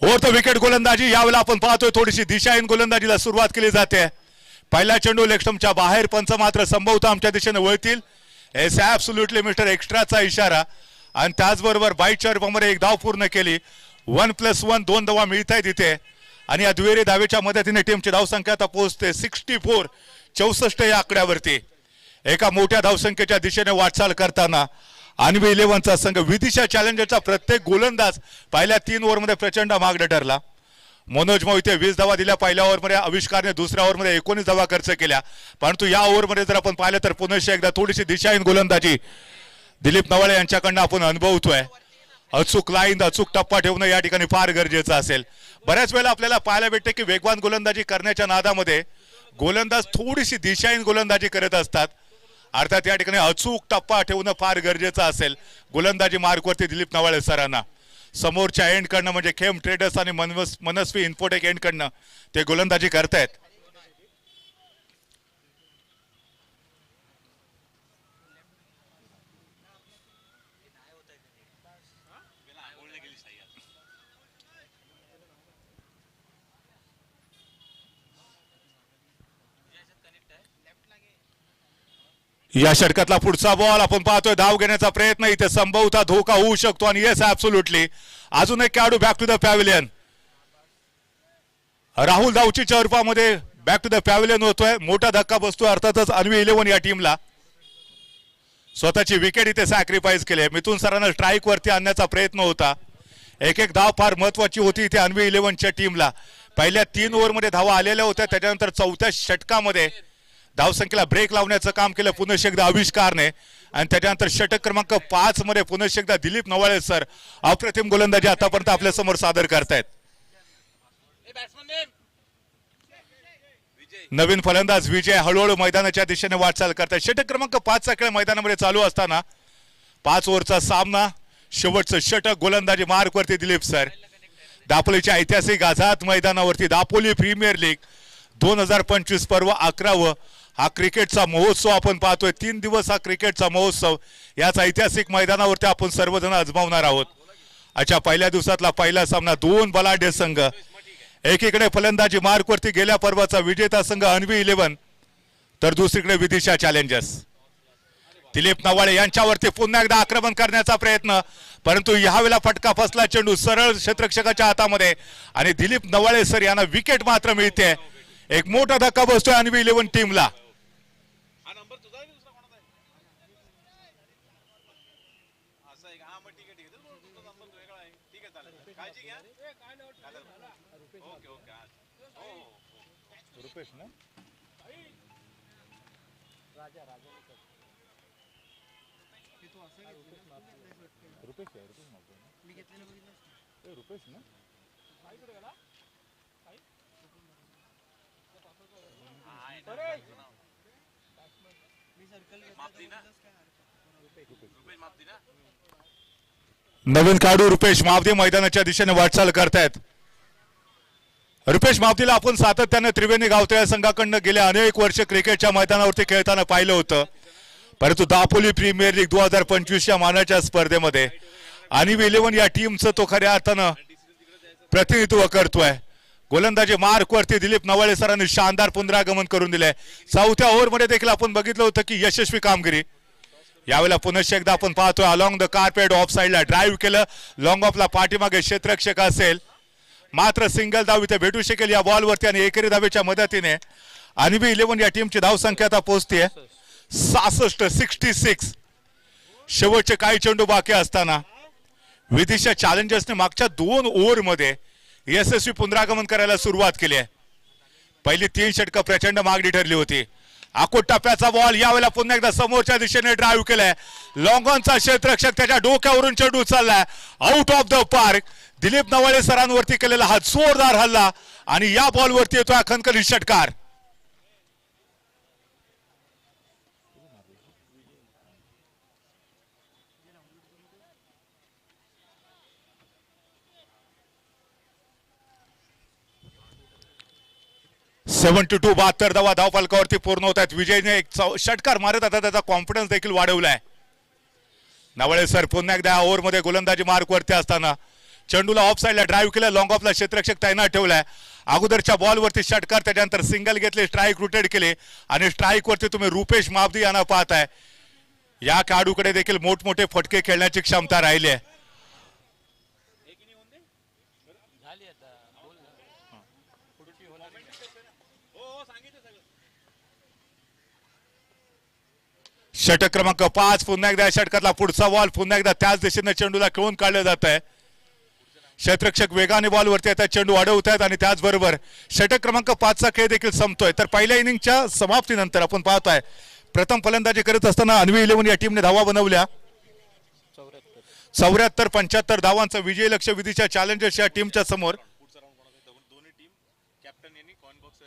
A: ओव्हर द विकेट गोलंदाजी यावेळेला आपण पाहतोय थोडीशी दिशाहीन गोलंदाजीला सुरुवात केली जाते. पहिला चेंडू लेगस्टम्पच्या बाहेर, पंच मात्र संभवतः आमच्या दिशेने वळतील. एस ऍब्सोल्युटली मिस्टर एक्स्ट्राचा इशारा आणि त्याचबरोबर 22च्या रूपामध्ये एक धाव पूर्ण केली. 1+1 2 धावा मिळत आहेत इथे आणि या दुहेरी धावेच्या मदतीने टीमची धावसंख्या आता पोहोचते 64 या आकड्यावरती. एका मोठ्या धावसंख्येच्या दिशेने वाटचाल करताना अन्वी 11चा संघ विदिशा चॅलेंजरचा प्रत्येक गोलंदाज पहिल्या 3 ओव्हरमध्ये प्रचंड मागडं ठरला. मनोज मोहिते 20 धावा दिल्या पहिल्या ओव्हरमध्ये. आविष्कारने दुसऱ्या ओव्हरमध्ये 19 धावा खर्च केल्या. परंतु या ओव्हरमध्ये जर आपण पाहिलं तर पुन्हा एकदा थोडीशी दिशाहीन गोलंदाजी दिलीप नवाळे यांच्याकडनं आपण अनुभवतोय. अचूक लाईन अचूक टप्पा ठेवणं या ठिकाणी फार गरजेचं असेल. बऱ्याच वेळेला आपल्याला पाहायला भेटते की वेगवान गोलंदाजी करण्याच्या नादामध्ये गोलंदाज थोडीशी दिशाहीन गोलंदाजी करत असतात. अर्थात या ठिकाणी अचूक टप्पा ठेवणं फार गरजेचं असेल. गोलंदाजी मार्कवरती दिलीप नवाळे सरांना समोरच्या एंड कडनं म्हणजे खेम ट्रेडर्स आणि मनस्वी इन्फोटेक एंड कडनं ते गोलंदाजी करतायत. या षटकातला पुढचा बॉल आपण पाहतोय. धाव घेण्याचा प्रयत्न इथे संभवतः धोका होऊ शकतो आणि येस ऍब्सोल्युटली अजून एक खेळाडू back to the pavilion. Rahul धावचीच्या रूपामध्ये बॅक टू द पॅव्हिलियन होतोय. मोठा धक्का बसतोय अर्थातच अन्वी 11 या टीमला. स्वतःची विकेट इथे सॅक्रिफाईस केली. मिथुन सरांना स्ट्राईक वरती आणण्याचा प्रयत्न होता. एक धाव फार महत्वाची होती इथे अन्वी 11च्या टीमला. पहिल्या 3 ओव्हरमध्ये धावा आलेल्या होत्या. त्याच्यानंतर 4थ्या षटकामध्ये धावसंख्येला ब्रेक लावण्याचं काम केलं पुनश्च एकदा आविष्कारने आणि त्याच्यानंतर षटक क्रमांक 5 मध्ये पुनश्च एकदा दिलीप नवाळे सर अप्रतिम गोलंदाजी आतापर्यंत आपल्या समोर सादर करतायत. नवीन फलंदाज विजय हळूहळू मैदानाच्या दिशेने वाटचाल करतायत. षटक क्रमांक 5 चा खेळ मैदानामध्ये चालू असताना 5 ओव्हरचा सामना, शेवटचं षटक, गोलंदाजी मार्क वरती दिलीप सर. दापोलीच्या ऐतिहासिक आझाद मैदानावरती दापोली प्रीमियर लीग 2025 पर्व 11व हा क्रिकेटचा महोत्सव आपण पाहतोय. 3 दिवस हा क्रिकेटचा महोत्सव याच ऐतिहासिक मैदानावरती आपण सर्वजण अजमावणार आहोत. अच्छा, पहिल्या दिवसातला पहिला सामना, 2 बलाढ्य संघ. एकीकडे फलंदाजी मार्क वरती गेल्या पर्वाचा विजेता संघ अन्वी 11 तर दुसरीकडे विदिशा चॅलेंजर्स. दिलीप नवाळे यांच्यावरती पुन्हा एकदा आक्रमण करण्याचा प्रयत्न, परंतु यावेळेला फटका फसला. चेंडू सरळ क्षेत्ररक्षकाच्या हातामध्ये आणि दिलीप नवाळे सर यांना विकेट मात्र मिळते. एक मोठा धक्का बसतोय अन्वी 11 टीमला. नवीन खेळाडू रुपेश मावदी मैदानाच्या दिशेने वाटचाल करतायत. रुपेश मावदीला आपण सातत्याने त्रिवेणी गावते या संघाकडनं गेल्या अनेक वर्ष क्रिकेटच्या मैदानावरती खेळताना पाहिलं होतं, परंतु दापोली प्रीमियर लीग 2025 या मानाच्या स्पर्धेमध्ये अन्वी 11 या टीमचं तो खऱ्या अर्थानं प्रतिनिधित्व करतोय. गोलंदाजी मार्क वरती दिलीप नवाळे सरांनी शानदार पुनरागमन करून दिलंय. 4थ्या ओव्हरमध्ये देखील आपण बघितलं होतं की यशस्वी कामगिरी. यावेळेला पुनश्च एकदा आपण पाहतोय अलॉंग द कार्पेट ऑफ साइडला ड्राईव्ह केलं. लॉंग ऑफला पाठीमागे क्षेत्ररक्षक असेल, मात्र सिंगल धाव इथे भेटू शकेल या बॉलवरती आणि एकेरी धावेच्या मदतीने अन्वी 11 या टीमची धावसंख्या आता पोहोचते 66. शेवटचे काही चेंडू बाकी असताना विदिशा चॅलेंजर्सने मागच्या 2 ओव्हरमध्ये यशस्वी पुनरागमन करायला सुरुवात केली आहे. पहिली 3 षटकं प्रचंड मागणी ठरली होती. आखूड टप्प्याचा बॉल यावेळेला पुन्हा एकदा समोरच्या दिशेने ड्राईव्ह केलाय. लॉंग ऑनचा क्षेत्ररक्षक त्याच्या डोक्यावरून चेंडू चाललाय out of the park. Dilip Nawale सरांवरती केलेला हा जोरदार हल्ला आणि या बॉलवरती येतोय खणखणीत षटकार. .72 72 धावा धावफलकावरती पूर्ण होत आहेत. विजयने एक षटकार मारत आता त्याचा कॉन्फिडन्स देखील वाढवलाय. नवाळे सर पुन्हा एकदा ओव्हरमध्ये गोलंदाजी मार्क वरती असताना चेंडूला ऑफ साइडला ड्राईव्ह केलं. लॉंग ऑफला क्षेत्ररक्षक तैनात ठेवलाय. अगोदरच्या बॉलवरती षटकार, त्याच्यानंतर सिंगल घेतले, स्ट्राईक रोटेट केले आणि स्ट्राईक वरती तुम्ही रुपेश मावदी यांना पाहताय. या खेळाडूकडे देखील मोठमोठे फटके खेळण्याची क्षमता राहिली आहे. षटक क्रमांक 5 पुन्हा एकदा षटकातला पुढचा बॉल, पुन्हा एकदा त्याच दिशेने चेंडूला खेळून काढलं जात आहे. क्षेत्ररक्षक वेगाने बॉलवरती येतात, चेंडू अडवत आहेत आणि त्याचबरोबर षटक क्रमांक 5 चा खेळ देखील संपतोय. तर पहिल्या इनिंगच्या समाप्तीनंतर आपण पाहतोय प्रथम फलंदाजी करत असताना अन्वी 11 या टीमने धावा बनवल्या 74-75 धावांचा विजयी लक्ष्य विदिशा चॅलेंजर्स या टीमच्या समोर.
B: दोन्ही टीम कॅप्टन यांनी कॉइन बॉक्स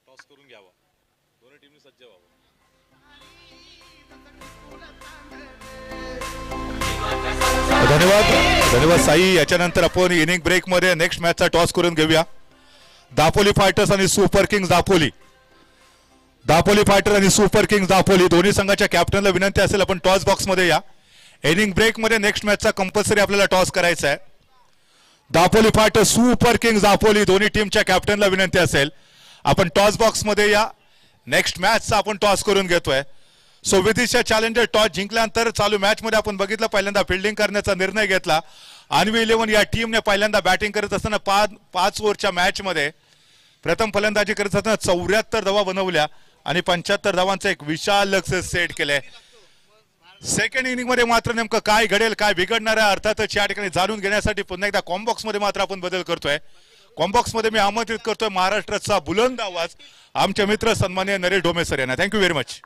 B: टॉस करून घ्यावा. दोन्ही टीमने सज्ज व्हावं.
A: धन्यवाद साई. याच्यानंतर आपण इनिंग ब्रेक मध्ये नेक्स्ट मॅचचा टॉस करून घेऊया. दापोली फायटर्स आणि super Kings Dapoli. Dapoli fighter आणि सुपर किंग्स दापोली दोन्ही संघाच्या कॅप्टनला विनंती असेल आपण टॉस बॉक्स मध्ये या. इनिंग ब्रेक मध्ये नेक्स्ट मॅचचा कंपल्सरी आपल्याला टॉस करायचा आहे. Dapoli fighter super Kings Dapoli दोन्ही टीमच्या कॅप्टनला विनंती असेल आपण टॉस बॉक्स मध्ये या. नेक्स्ट मॅचचा आपण टॉस करून घेतोय. सो विदिशा चॅलेंजर टॉस जिंकल्यानंतर चालू मॅच मध्ये आपण बघितलं पहिल्यांदा फिल्डिंग करण्याचा निर्णय घेतला. अन्वी 11 या टीमने पहिल्यांदा बॅटिंग करत असताना 5 ओव्हरच्या मॅच मध्ये प्रथम फलंदाजी करत असताना 74 धावा बनवल्या आणि 75 धावांचं एक विशाल लक्ष्य सेट केलंय. सेकंड इनिंग मध्ये मात्र नेमकं काय घडेल, काय बिघडणार आहे, अर्थातच या ठिकाणी जाणून घेण्यासाठी पुन्हा एकदा कॉम्बॉक्स मध्ये मात्र आपण बदल करतोय. कॉम्बॉक्स मध्ये मी आमंत्रित करतोय महाराष्ट्राचा बुलंद आवाज आमचे मित्र सन्माननीय नरेश डोमे सर यांना. Thank you very much.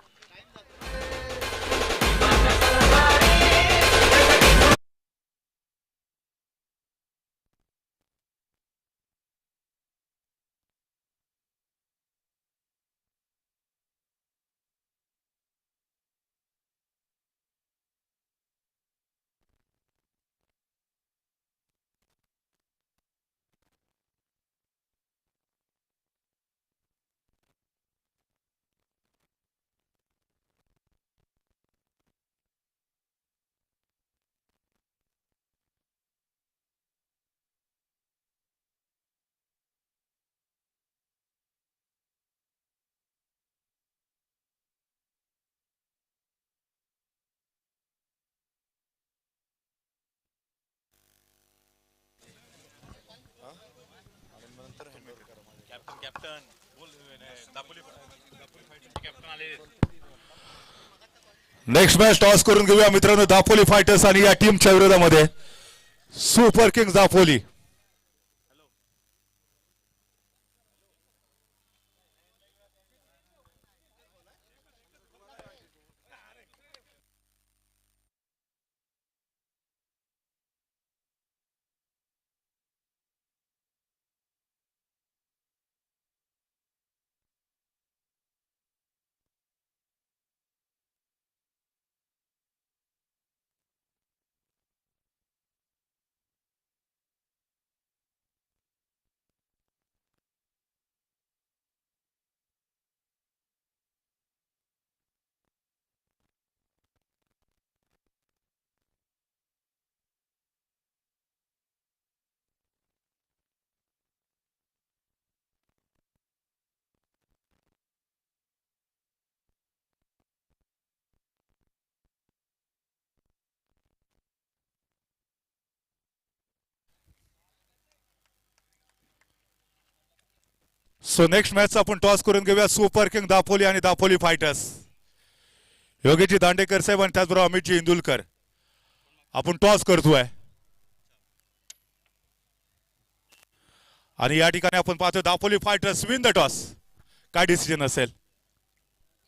B: Captain captain आले.
A: नेक्स्ट मॅच टॉस करून घेऊया मित्रांनो. दापोली फायटर्स आणि या टीमच्या विरोधामध्ये super Kings Dapoli. So next match आपण टॉस करून घेऊया सुपर किंग दापोली आणि दापोली फायटर्स. योगीजी दांडेकर साहेब आणि त्याचबरोबर अमितजी इंदुलकर आपण टॉस करतोय आणि या ठिकाणी आपण पाहतोय Dapoli fighters win the toss. काय डिसिजन असेल?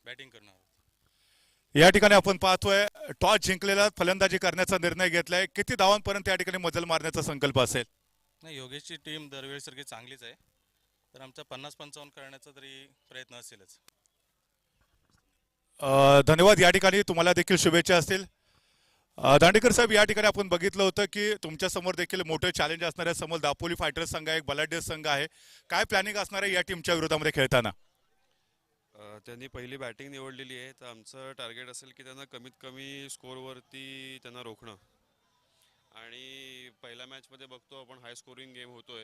B: बॅटिंग करणार.
A: या ठिकाणी आपण पाहतोय टॉस जिंकलेला फलंदाजी करण्याचा निर्णय घेतलाय. किती धावांपर्यंत या ठिकाणी मजल मारण्याचा संकल्प असेल?
B: नाही, योगेशची टीम दरवेळेसारखी चांगलीच आहे, तर आमचा 50-55 करण्याचा तरी प्रयत्न असेलच.
A: धन्यवाद. या ठिकाणी तुम्हाला देखील शुभेच्छा असतील. दांडेकर साहेब, या ठिकाणी आपण बघितलं होतं की तुमच्या समोर देखील मोठे चॅलेंज असणाऱ्या समोर दापोली फायटर्स संघ आहे, एक बलाढ्य संघ आहे. काय प्लॅनिंग असणार आहे या टीमच्या विरोधामध्ये खेळताना?
C: त्यांनी पहिली बॅटिंग निवडलेली आहे, तर आमचं टार्गेट असेल की त्यांना कमीत कमी स्कोअरवरती त्यांना रोखणं. आणि पहिल्या मॅचमध्ये बघतो आपण हाय स्कोरिंग गेम होतोय,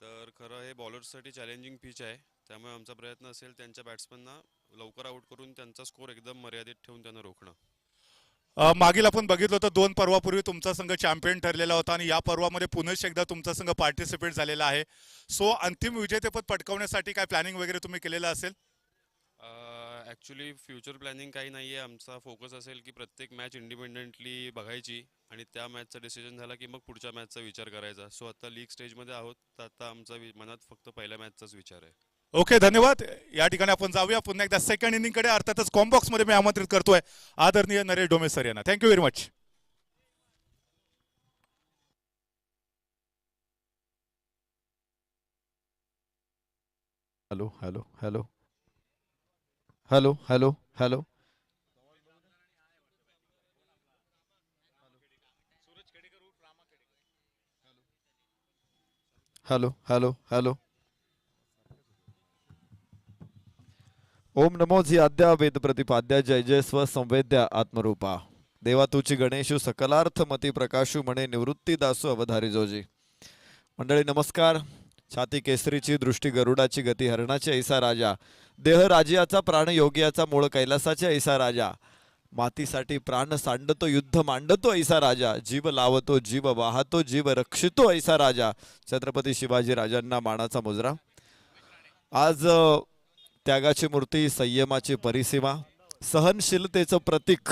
C: तर खरं हे बॉलर्ससाठी चॅलेंजिंग पिच आहे. त्यामुळे आमचा प्रयत्न असेल त्यांच्या बॅट्समनना लवकर आउट करून त्यांचा स्कोअर एकदम मर्यादित ठेवून त्यांना रोखणं.
A: मागील आपण बघितलं होतं 2 पर्वापूर्वी तुमचा संघ चॅम्पियन ठरलेला होता आणि या पर्वामध्ये पुन्हा एकदा तुमचा संघ पार्टिसिपेट झालेला आहे. सो अंतिम विजेतेपद पटकावण्यासाठी काय प्लॅनिंग वगैरे तुम्ही केलेलं असेल?
C: ॲक्च्युली फ्युचर प्लॅनिंग काही नाही आहे. आमचा फोकस असेल की प्रत्येक मॅच इंडिपेंडेंटली बघायची आणि त्या मॅचचा डिसिजन झाला की मग पुढच्या मॅचचा विचार करायचा. सो आता लीग स्टेजमध्ये आहोत, तर आता आमचा मनात फक्त पहिल्या मॅचचाच विचार आहे.
A: ओके, धन्यवाद. या ठिकाणी आपण जाऊया पुन्हा एकदा सेकंड इनिंगकडे. अर्थातच कॉम्बॉक्स मध्ये मी आमंत्रित करतोय आदरणीय नरेश डोमे सर यांना. Thank you very much.
D: Hello hello hello hello hello hello hello hello hello. ओम नमो जी आद्या वेद प्रतिपाद्या जय जय स्व संवेद्या आत्मरूपा देवा तुची गणेशू सकलार्थ मती प्रकाशू म्हणे निवृत्ती दासू अवधारी जोजी. मंडळी नमस्कार. छाती केसरीची दृष्टी गरुडाची गती हरणाची ऐसा राजा, देह राजियाचा प्राण योगियाचा मूळ कैलासाचे ऐसा राजा, मातीसाठी प्राण सांडतो युद्ध मांडतो ऐसा राजा, जीव लावतो जीव वाहतो जीव रक्षितो ऐसा राजा, छत्रपती शिवाजी राजांना मानाचा मुजरा. आज त्यागाची मूर्ती, संयमाची परिसीमा, सहनशीलतेचं प्रतीक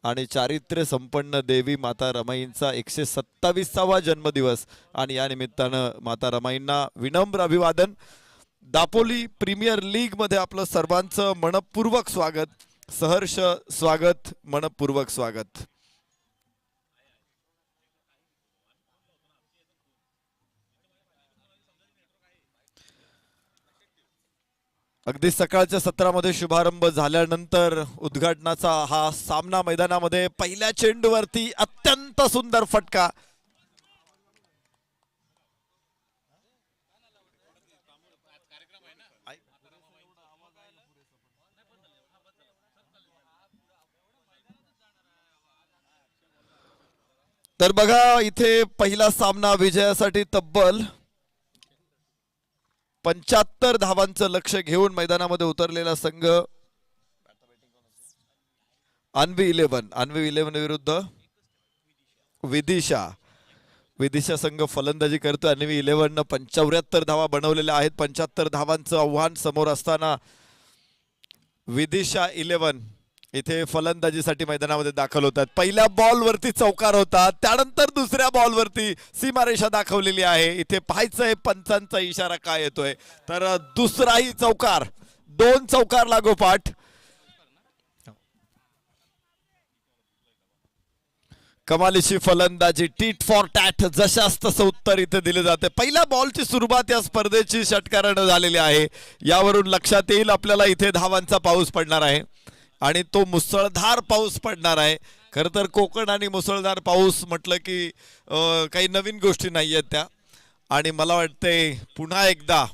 D: आणि चारित्र्य संपन्न देवी माता रमाईंचा 127वा जन्मदिवस आणि या निमित्तानं माता रमाईंना विनम्र अभिवादन. दापोली प्रीमियर लीग मध्ये आपलं सर्वांचं मनपूर्वक स्वागत, सहर्ष स्वागत, मनपूर्वक स्वागत. अगदी सकाळच्या सत्रामध्ये शुभारंभ झाल्यानंतर उद्घाटनाचा हा सामना मैदानामध्ये पहिल्या चेंडूवरती अत्यंत सुंदर फटका. तर बघा इथे पहिला सामना विजयासाठी तब्बल 75 धावांचं लक्ष घेऊन मैदानामध्ये उतरलेला संघ अन्वी 11 विरुद्ध विदिशा संघ फलंदाजी करतो. अन्वी 11 न 75 धावा बनवलेल्या आहेत. 75 धावांचं आव्हान समोर असताना विदिशा 11 इथे फलंदाजीसाठी मैदानामध्ये दाखल होतात. पहिल्या बॉलवरती चौकार होता, त्यानंतर दुसऱ्या बॉलवरती सीमारेषा दाखवलेली आहे. इथे पाहायचंय पंचांचा इशारा काय येतोय. तर दुसराही चौकार, 2 चौकार लागोपाठ. कमालीची फलंदाजी, टीट फॉर टॅट, जशास तसं उत्तर इथे दिले जाते. पहिल्या बॉलची सुरुवात या स्पर्धेची षटकारानं झालेली आहे. यावरून लक्षात येईल आपल्याला इथे धावांचा पाऊस पडणार आहे आणि तो मुसळधार पाऊस पडणार आहे. खरं तर कोकण आणि मुसळधार पाऊस म्हटलं की काही नवीन गोष्टी नाही आहेत त्या. आणि मला वाटतंय पुन्हा एकदा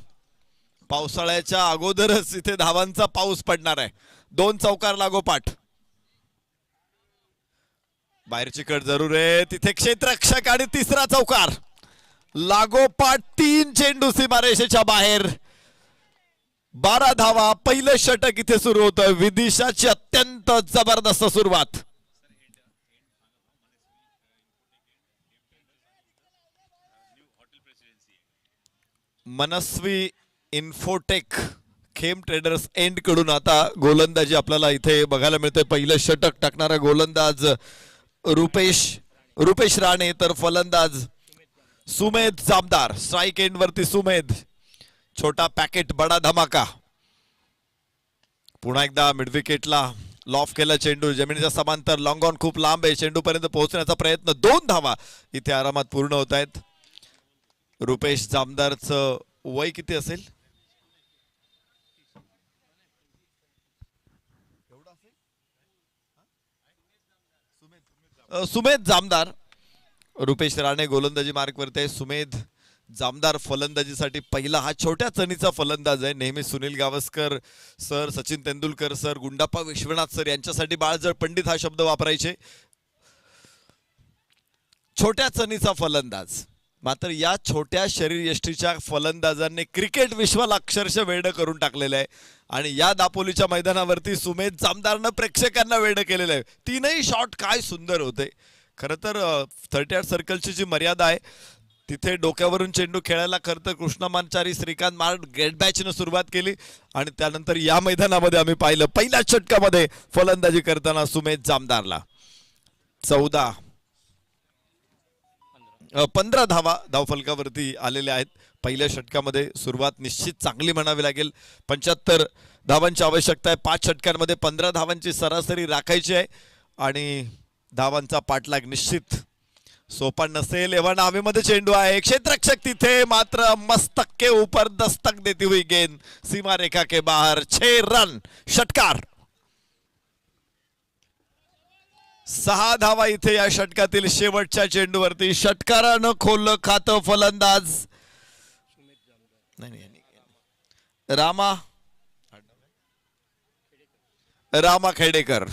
D: पावसाळ्याच्या अगोदरच इथे धावांचा पाऊस पडणार आहे. 2 चौकार लागोपाठ. बाहेरची कट जरूर आहे, तिथे क्षेत्ररक्षक आणि तिसरा चौकार लागोपाठ. 3 चेंडू सीमारेषेच्या बाहेर, 12 धावा. पहिलं षटक इथे सुरू होतं. विदिशाची अत्यंत जबरदस्त सुरुवात. मनस्वी इन्फोटेक खेम ट्रेडर्स एंड कडून आता गोलंदाजी आपल्याला इथे बघायला मिळते. पहिलं षटक टाकणारा गोलंदाज रुपेश राणे, तर फलंदाज सुमेध जामदार. स्ट्राइक एंड वरती सुमेध. छोटा पॅकेट बडा धमाका. पुन्हा एकदा मिड विकेटला लॉफ केला चेंडू, जमिनीच्या समांतर. लॉंग ऑन खूप लांब आहे, चेंडू पर्यंत पोहोचण्याचा प्रयत्न. 2 धावा इथे आरामात पूर्ण होत आहेत. रुपेश जामदारचं वय किती असेल? सुमेध जामदार. रुपेश राणे गोलंदाजी मार्कवरती आहे. सुमेध जामदार फलंदाजीसाठी पहिला. हा छोट्या चणीचा फलंदाज आहे. नेहमी Sunil Gavaskar sir, Sachin Tendulkar sir, Gundappa Vishwanath sir यांच्यासाठी बाळजळ पंडित हा शब्द वापरायचे. छोट्या चणीचा फलंदाज. मात्र या छोट्या शरीरयष्टीच्या फलंदाजांनी क्रिकेट विश्वाला अक्षरशः वेडं करून टाकलेलं आहे. आणि या दापोलीच्या मैदानावरती सुमेध जामदारनं प्रेक्षकांना वेडं केलेलं आहे. 3ही शॉट काय सुंदर होते. खरं तर 38 सर्कलची जी मर्यादा आहे तिथे डोक्यावरून चेंडू खेळायला खरं तर कृष्णमाचारी, श्रीकांत मार्ड गेट बॅचनं सुरुवात केली आणि त्यानंतर या मैदानामध्ये आम्ही पाहिलं पहिल्या षटकामध्ये फलंदाजी करताना सुमेध जामदारला 15 धावा धावफलकावरती आलेल्या आहेत. पहिल्या षटकामध्ये सुरुवात निश्चित चांगली म्हणावी लागेल. 75 धावांची आवश्यकता आहे. 5 षटकांमध्ये 15 धावांची सरासरी राखायची आहे आणि धावांचा पाठलाग निश्चित सोपा नसेल. एव्हा नावेमध्ये चेंडू आहे, क्षेत्ररक्षक तिथे, मात्र मस्तक के ऊपर दस्तक देती हुई गेंद सीमा रेखा के बाहर. 6 रन. षटकार. 6 धावा इथे या षटकातील शेवटच्या चेंडूवरती. षटकारानं खोललं खातं फलंदाज रामा खेडेकर.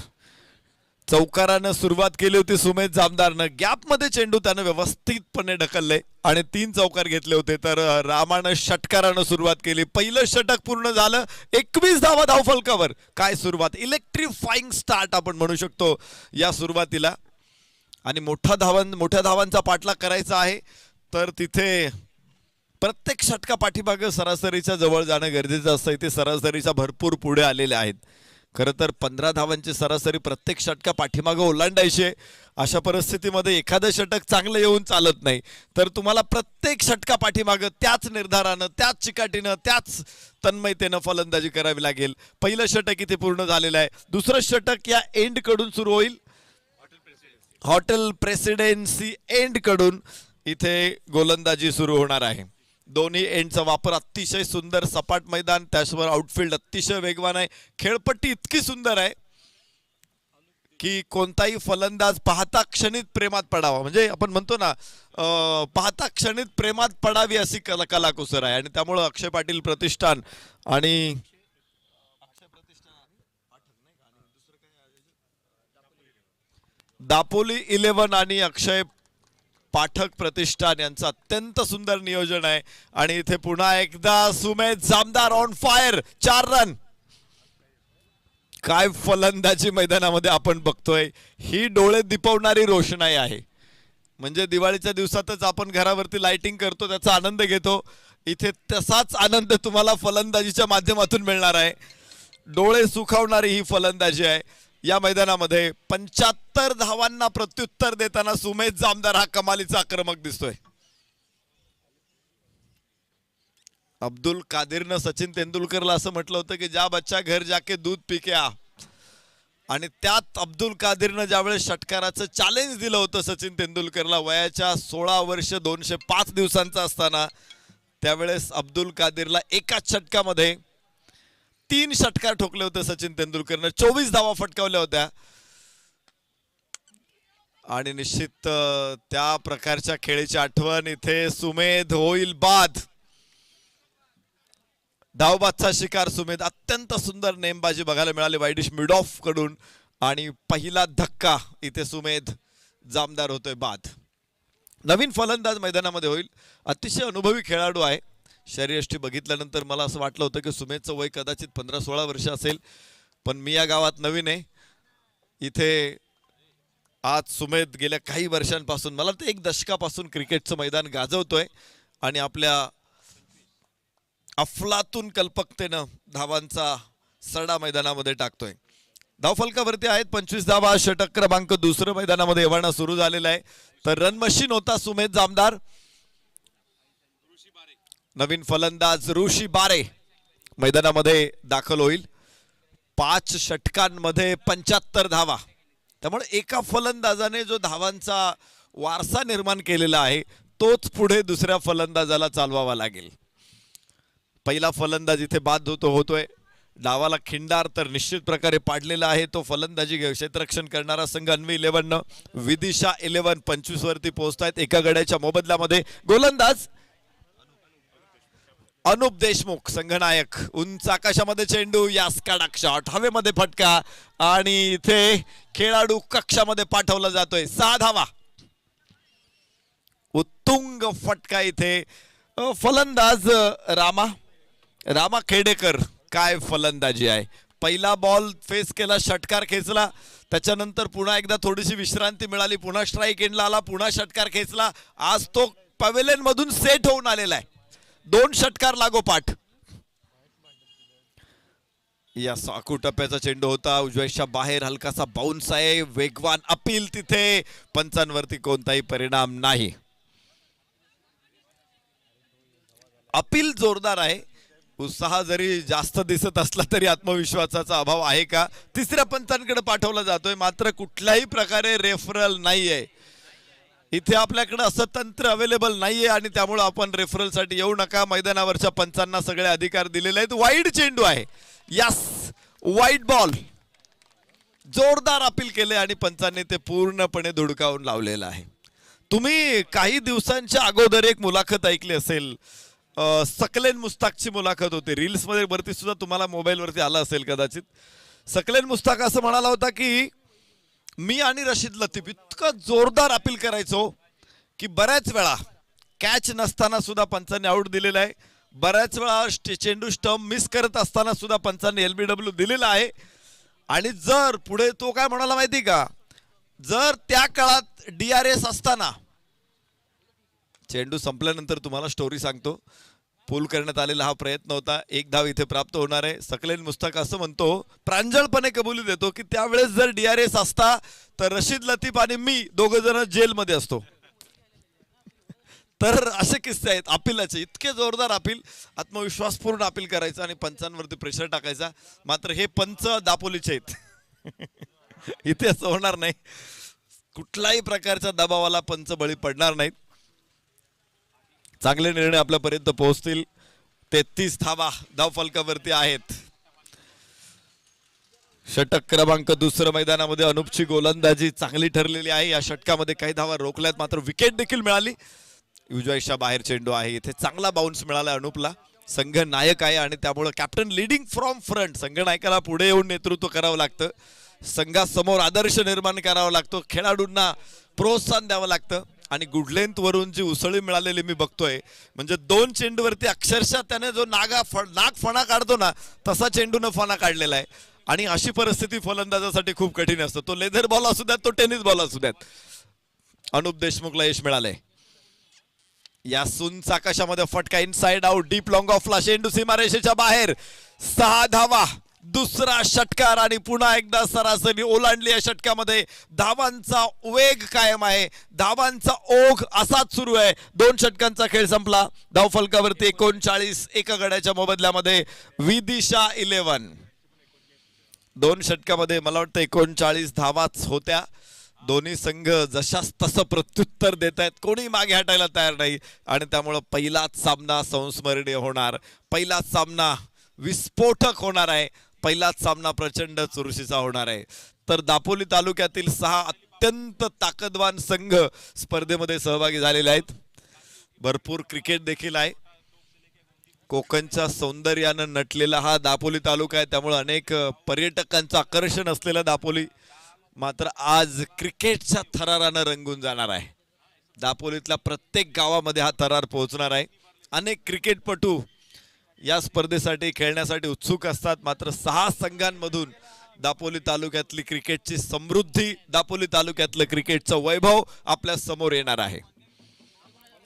D: चौकारानं सुरुवात केली होती सुमेध जामदारनं. गॅपमध्ये चेंडू त्यानं व्यवस्थितपणे ढकलले आणि 3 चौकार घेतले होते. तर रामानं षटकारानं सुरुवात केली. पहिलं षटक पूर्ण झालं. 21 धावा धावफलकावर. काय सुरुवात, इलेक्ट्रिफाईंग स्टार्ट आपण म्हणू शकतो या सुरुवातीला. आणि मोठ्या धावांचा पाठलाग करायचा आहे तर तिथे प्रत्येक षटका पाठीमागे सरासरीच्या जवळ जाणं गरजेचं असतं. इथे सरासरीच्या भरपूर पुढे आलेले आहेत. खरं तर 15 धावांची सरासरी प्रत्येक षटका पाठीमागं ओलांडायची आहे. अशा परिस्थितीमध्ये एखादं षटक चांगलं येऊन चालत नाही. तर तुम्हाला प्रत्येक षटका पाठीमागं त्याच निर्धारानं, त्याच चिकाटीनं, त्याच तन्मयतेनं फलंदाजी करावी लागेल. पहिलं षटक इथे पूर्ण झालेलं आहे. दुसरं षटक या एंडकडून सुरू होईल. हॉटेल प्रेसिडेन्सी एंडकडून इथे गोलंदाजी सुरू होणार आहे. दोन्ही एंडचा वापर अतिशय सुंदर, सपाट मैदान, त्याचबरोबर आउटफील्ड अतिशय वेगवान आहे. खेळपट्टी इतकी सुंदर आहे की कोणताही फलंदाज पाहता क्षणित प्रेमात पडावा, म्हणजे आपण म्हणतो ना पाहता क्षणित प्रेमात पडावी अशी कलाकुसर आहे. आणि त्यामुळं अक्षय पाटील प्रतिष्ठान आणि दापोली 11 आणि अक्षय पाठक प्रतिष्ठान यांचं अत्यंत सुंदर नियोजन आहे. आणि इथे पुन्हा एकदा Sumedh Jamdar on fire, 4 run. काय फलंदाजी मैदानामध्ये आपण बघतोय. ही डोळे दिपवणारी रोषणाई आहे. म्हणजे दिवाळीच्या दिवसातच आपण घरावरती लाइटिंग करतो, त्याचा आनंद घेतो. इथे तसाच आनंद तुम्हाला फलंदाजीच्या माध्यमातून मिळणार आहे. डोळे सुखावणारी ही फलंदाजी आहे. या मैदानामध्ये 75 धावांना प्रत्युत्तर देताना सुमेध जामदार हा कमालीचा आक्रमक दिसतोय. अब्दुल कादिरनं सचिन तेंडुलकरला असं म्हटलं होतं की ज्या बच्चा घर जाके दूध पीके आ. आणि त्यात अब्दुल कादिरनं ज्यावेळेस षटकाराचं चॅलेंज दिलं होतं सचिन तेंडुलकरला वयाच्या 16 वर्ष 205 दिवसांचा असताना, त्यावेळेस अब्दुल कादिरला एकाच षटकामध्ये 3 षटकार ठोकले होते सचिन तेंडुलकरनं, 24 धावा फटकावल्या होत्या. आणि निश्चित त्या प्रकारच्या खेळीची आठवण इथे सुमेध होईल बाद. धावबादचा शिकार सुमेध. अत्यंत सुंदर नेमबाजी बघायला मिळाली वाईडिश मिडऑफ कडून. आणि पहिला धक्का इथे सुमेध जामदार होतोय बाद. नवीन फलंदाज मैदानामध्ये होईल. अतिशय अनुभवी खेळाडू आहे. शरीरयष्टी बघितल्यानंतर मला असं वाटलं होतं की सुमेधचं वय कदाचित 15-16 वर्ष असेल, पण मी या गावात नवीन आहे. इथे आज सुमेध गेल्या काही वर्षांपासून, मला वाटतं 1 दशकापासून क्रिकेटचं मैदान गाजवतोय आणि आपल्या अफलातून कल्पकतेनं धावांचा सडा मैदानामध्ये टाकतोय. धावफलकावरती आहेत 25 धावा. षटक क्रमांक 2 मैदानामध्ये एव्हाना सुरू झालेला आहे. तर रन मशीन होता सुमेध जामदार. नवीन फलंदाज ऋषी बारे मैदानामध्ये दाखल होईल. 5 षटकांमध्ये 75 धावा. त्यामुळे एका फलंदाजाने जो धावांचा वारसा निर्माण केलेला आहे तोच पुढे दुसऱ्या फलंदाजाला चालवावा लागेल. पहिला फलंदाज इथे बाद होतोय. डावाला खिंडार तर निश्चित प्रकारे पाडलेला आहे. तो फलंदाजी क्षेत्ररक्षण करणारा संघ अन्वी 11 विदिशा 11 25 वरती पोहोचतायत एका गड्याच्या मोबदल्यामध्ये. गोलंदाज अनुप देशमुख संघनायक. उंच आकाशामध्ये चेंडू, यास कडक शॉट, हवेमध्ये फटका आणि इथे खेळाडू कक्षामध्ये पाठवला जातोय. 6 धावा. उत्तुंग फटका इथे. फलंदाज रामा खेडेकर. काय फलंदाजी आहे. पहिला बॉल फेस केला, षटकार खेचला, त्याच्यानंतर पुन्हा एकदा थोडीशी विश्रांती मिळाली, पुन्हा स्ट्राईक एंडला आला, पुन्हा षटकार खेचला. आज तो पवेलियन मधून सेट होऊन आलेला आहे. 2 षटकार लागोपाठ. या साकू टप्प्याचा चेंडू होता, उजव्याच्या बाहेर हलकासा बाउन्स आहे. वेगवान अपील तिथे, पंचांवरती कोणताही परिणाम नाही. अपील जोरदार आहे. उत्साह जरी जास्त दिसत असला तरी आत्मविश्वासाचा अभाव आहे का. तिसऱ्या पंचांकडे पाठवला जातोय, मात्र कुठल्याही प्रकारे रेफरल नाहीये. इथे आपल्याकडे असं तंत्र अवेलेबल नाहीये आणि त्यामुळे आपण रेफरल साठी येऊ नका. मैदानावरच्या पंचांना सगळे अधिकार दिलेले आहेत. वाईड चेंडू आहे. Yes, wide ball. जोरदार अपील केले आणि पंचांनी ते पूर्णपणे धुडकावून लावलेलं आहे. तुम्ही काही दिवसांच्या अगोदर एक मुलाखत ऐकली असेल, सकलेन मुस्ताकची मुलाखत होती. रील्स मध्ये वरती सुद्धा तुम्हाला मोबाईल वरती आला असेल कदाचित. सकलेन मुस्ताक असं म्हणाला होता की मी आणि रशीद लतीफ इतकं जोरदार अपील करायचो की बऱ्याच वेळा कॅच नसताना सुद्धा पंचांनी आउट दिलेला आहे. बऱ्याच वेळा चेंडू स्टंप मिस करत असताना सुद्धा पंचांनी LBW दिलेला आहे. आणि जर पुढे तो काय म्हणाला माहिती का, जर त्या काळात DRS असताना, चेंडू संपल्यानंतर तुम्हाला स्टोरी सांगतो, पूल करण्यात आलेला हा प्रयत्न होता. एक धाव इथे प्राप्त होणार आहे. सकलेन मुस्तक असं म्हणतो, प्रांजळपणे कबुली देतो की त्यावेळेस जर DRS असता तर रशीद लतीफ आणि मी दोघं जण जेलमध्ये असतो. तर असे किस्से आहेत अपिलाचे. इतके जोरदार अपील, आत्मविश्वासपूर्ण अपील करायचं आणि पंचांवरती प्रेशर टाकायचा. मात्र हे पंच दापोलीचे आहेत. इथे असं होणार नाही. कुठल्याही प्रकारच्या दबावाला पंच बळी पडणार नाहीत. चांगले निर्णय आपल्यापर्यंत पोहोचतील. 33 धावा धावफलकावरती आहेत. षटक क्रमांक दुसरं मैदानामध्ये अनुपची गोलंदाजी चांगली ठरलेली आहे. या षटकामध्ये काही धावा रोखल्यात, मात्र विकेट देखील मिळाली. उजव्याच्या बाहेर चेंडू आहे. इथे चांगला बाउन्स मिळाला अनुपला. संघ नायक आहे आणि त्यामुळे कॅप्टन लिडिंग फ्रॉम फ्रंट. संघ नायकाला पुढे येऊन नेतृत्व करावं लागतं. संघासमोर आदर्श निर्माण करावा लागतो. खेळाडूंना प्रोत्साहन द्यावं लागतं. आणि गुड लेंथ वरून जी उसळी मिळालेली मी बघतोय, म्हणजे 2 चेंडूवरती अक्षरशः त्याने जो नाग फणा काढतो ना, तसा चेंडूनं फणा काढलेला आहे. आणि अशी परिस्थिती फलंदाजासाठी खूप कठीण असतं. तो लेदर बॉल असू द्यात, तो टेनिस बॉल असू द्यात. अनुप देशमुखला यश मिळालंय. या सुंच आकाशामध्ये फटका इनसाइड आउट, डीप लॉंग ऑफला चेंडू सीमारेषेच्या बाहेर. 6 धावा, दुसरा षटकार आणि पुन्हा एकदा सरासरी ओलांडली. या षटकामध्ये धावांचा वेग कायम आहे. धावांचा ओघ असाच सुरू आहे. 2 षटकांचा खेळ संपला. धावफलकावरती 39, एका गड्याच्या मोबदल्यामध्ये विदिशा 11. 2 षटकामध्ये मला वाटतं 39 धावाच होत्या. दोन्ही संघ जशास तसं प्रत्युत्तर देत आहेत. कोणी मागे हटायला तयार नाही आणि त्यामुळं पहिलाच सामना संस्मरणीय होणार. पहिलाच सामना विस्फोटक होणार आहे. पहिलाच सामना प्रचंड चुरशीचा होणार आहे. तर दापोली तालुक्यातील 6 अत्यंत ताकदवान संघ स्पर्धेमध्ये सहभागी झालेले आहेत. भरपूर क्रिकेट देखील आहे. कोकणच्या सौंदर्यानं नटलेला हा दापोली तालुका आहे. त्यामुळे अनेक पर्यटकांचं आकर्षण असलेला दापोली मात्र आज क्रिकेटच्या थरारानं रंगून जाणार आहे. दापोलीतल्या प्रत्येक गावामध्ये हा थरार पोहोचणार आहे. अनेक क्रिकेटपटू या स्पर्धेसाठी खेळण्यासाठी उत्सुक असतात. मात्र 6 संघांमधून दापोली तालुक्यातली क्रिकेटची समृद्धी, दापोली तालुक्यातलं क्रिकेटचं वैभव आपल्या समोर येणार आहे.